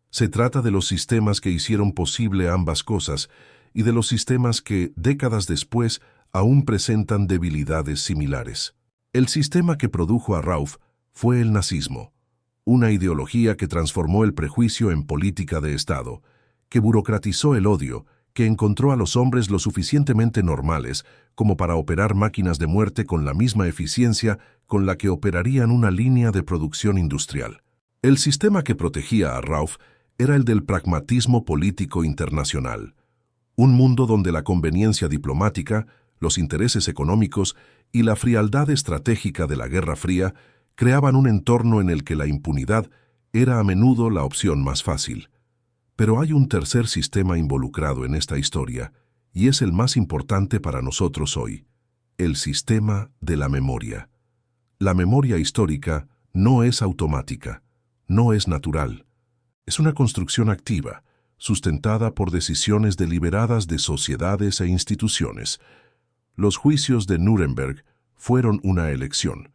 Se trata de los sistemas que hicieron posible ambas cosas y de los sistemas que, décadas después, aún presentan debilidades similares. El sistema que produjo a Rauf fue el nazismo, una ideología que transformó el prejuicio en política de Estado, que burocratizó el odio, que encontró a los hombres lo suficientemente normales como para operar máquinas de muerte con la misma eficiencia con la que operarían una línea de producción industrial. El sistema que protegía a Rauf era el del pragmatismo político internacional, un mundo donde la conveniencia diplomática, los intereses económicos y la frialdad estratégica de la Guerra Fría creaban un entorno en el que la impunidad era a menudo la opción más fácil. Pero hay un tercer sistema involucrado en esta historia, y es el más importante para nosotros hoy: el sistema de la memoria. La memoria histórica no es automática, no es natural. Es una construcción activa, sustentada por decisiones deliberadas de sociedades e instituciones. Los juicios de Nuremberg fueron una elección.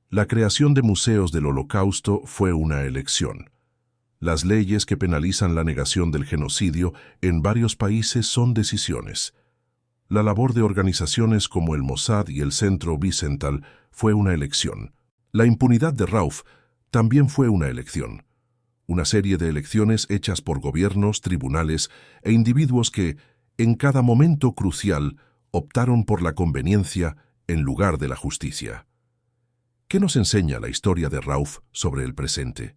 La creación de museos del Holocausto fue una elección. Las leyes que penalizan la negación del genocidio en varios países son decisiones. La labor de organizaciones como el Mossad y el Centro Wiesenthal fue una elección. La impunidad de Rauf también fue una elección. Una serie de elecciones hechas por gobiernos, tribunales e individuos que, en cada momento crucial, optaron por la conveniencia en lugar de la justicia. ¿Qué nos enseña la historia de Rauf sobre el presente?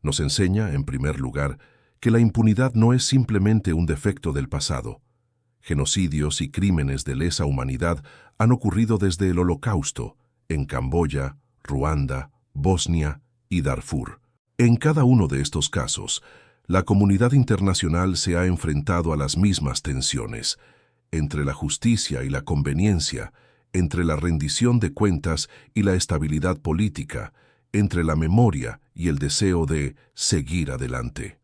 Nos enseña, en primer lugar, que la impunidad no es simplemente un defecto del pasado. Genocidios y crímenes de lesa humanidad han ocurrido desde el Holocausto, en Camboya, Ruanda, Bosnia y Darfur. En cada uno de estos casos, la comunidad internacional se ha enfrentado a las mismas tensiones, entre la justicia y la conveniencia, entre la rendición de cuentas y la estabilidad política, entre la memoria y el deseo de seguir adelante.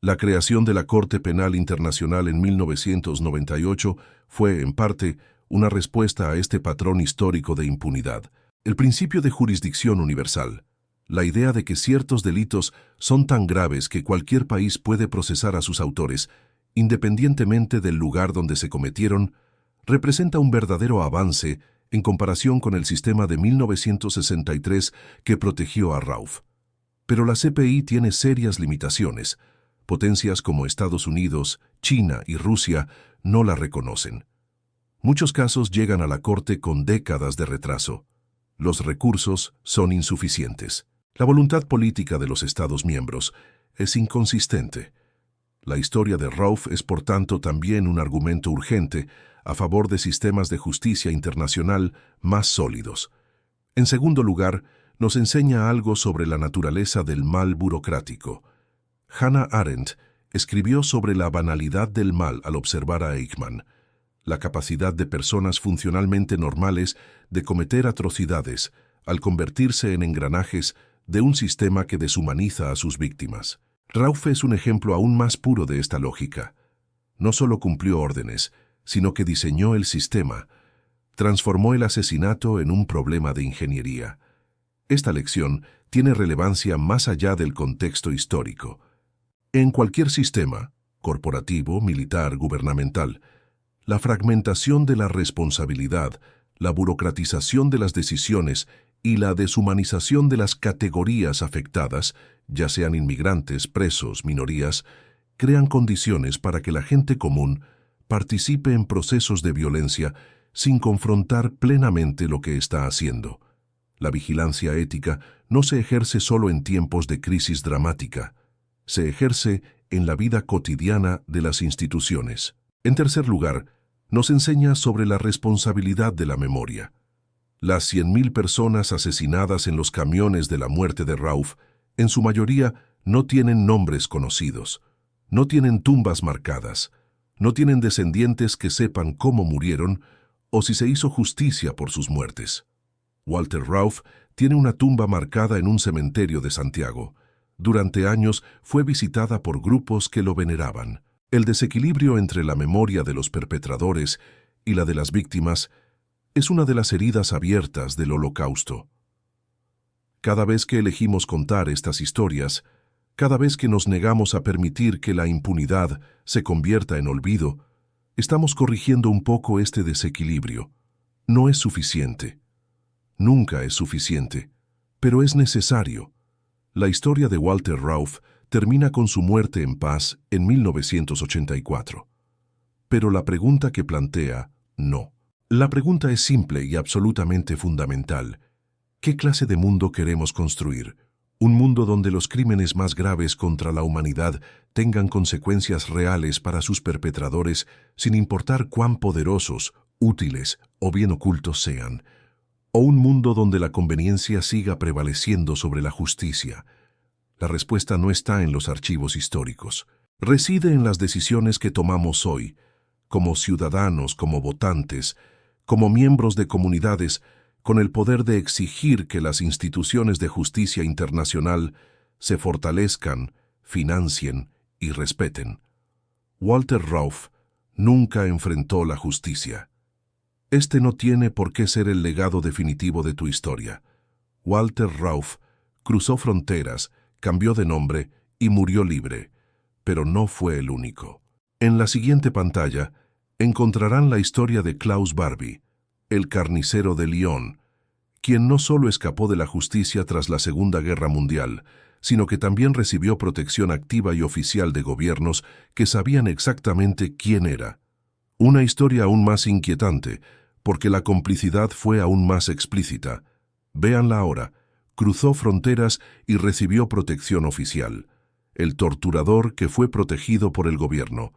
La creación de la Corte Penal Internacional en 1998 fue, en parte, una respuesta a este patrón histórico de impunidad. El principio de jurisdicción universal, la idea de que ciertos delitos son tan graves que cualquier país puede procesar a sus autores, independientemente del lugar donde se cometieron, representa un verdadero avance en comparación con el sistema de 1963 que protegió a Rauf. Pero la CPI tiene serias limitaciones. Potencias como Estados Unidos, China y Rusia no la reconocen. Muchos casos llegan a la Corte con décadas de retraso. Los recursos son insuficientes. La voluntad política de los Estados miembros es inconsistente. La historia de Rauf es por tanto también un argumento urgente a favor de sistemas de justicia internacional más sólidos. En segundo lugar, nos enseña algo sobre la naturaleza del mal burocrático. Hannah Arendt escribió sobre la banalidad del mal al observar a Eichmann, la capacidad de personas funcionalmente normales de cometer atrocidades al convertirse en engranajes de un sistema que deshumaniza a sus víctimas. Rauf es un ejemplo aún más puro de esta lógica. No solo cumplió órdenes, sino que diseñó el sistema, transformó el asesinato en un problema de ingeniería. Esta lección tiene relevancia más allá del contexto histórico. En cualquier sistema, corporativo, militar, gubernamental, la fragmentación de la responsabilidad, la burocratización de las decisiones y la deshumanización de las categorías afectadas, ya sean inmigrantes, presos, minorías, crean condiciones para que la gente común participe en procesos de violencia sin confrontar plenamente lo que está haciendo. La vigilancia ética no se ejerce solo en tiempos de crisis dramática, se ejerce en la vida cotidiana de las instituciones. En tercer lugar, nos enseña sobre la responsabilidad de la memoria. Las 100.000 personas asesinadas en los camiones de la muerte de Rauf, en su mayoría, no tienen nombres conocidos, no tienen tumbas marcadas, no tienen descendientes que sepan cómo murieron o si se hizo justicia por sus muertes. Walter Rauf tiene una tumba marcada en un cementerio de Santiago. Durante años fue visitada por grupos que lo veneraban. El desequilibrio entre la memoria de los perpetradores y la de las víctimas es una de las heridas abiertas del Holocausto. Cada vez que elegimos contar estas historias, cada vez que nos negamos a permitir que la impunidad se convierta en olvido, estamos corrigiendo un poco este desequilibrio. No es suficiente. Nunca es suficiente, pero es necesario. La historia de Walter Rauf termina con su muerte en paz en 1984. Pero la pregunta que plantea, no. La pregunta es simple y absolutamente fundamental. ¿Qué clase de mundo queremos construir? Un mundo donde los crímenes más graves contra la humanidad tengan consecuencias reales para sus perpetradores, sin importar cuán poderosos, útiles o bien ocultos sean. ¿O un mundo donde la conveniencia siga prevaleciendo sobre la justicia? La respuesta no está en los archivos históricos. Reside en las decisiones que tomamos hoy, como ciudadanos, como votantes, como miembros de comunidades, con el poder de exigir que las instituciones de justicia internacional se fortalezcan, financien y respeten. Walter Rauf nunca enfrentó la justicia. Este no tiene por qué ser el legado definitivo de tu historia. Walter Rauf cruzó fronteras, cambió de nombre y murió libre, pero no fue el único. En la siguiente pantalla encontrarán la historia de Klaus Barbie, el carnicero de Lyon, quien no solo escapó de la justicia tras la Segunda Guerra Mundial, sino que también recibió protección activa y oficial de gobiernos que sabían exactamente quién era. Una historia aún más inquietante, porque la complicidad fue aún más explícita. Véanla ahora. Cruzó fronteras y recibió protección oficial. El torturador que fue protegido por el gobierno.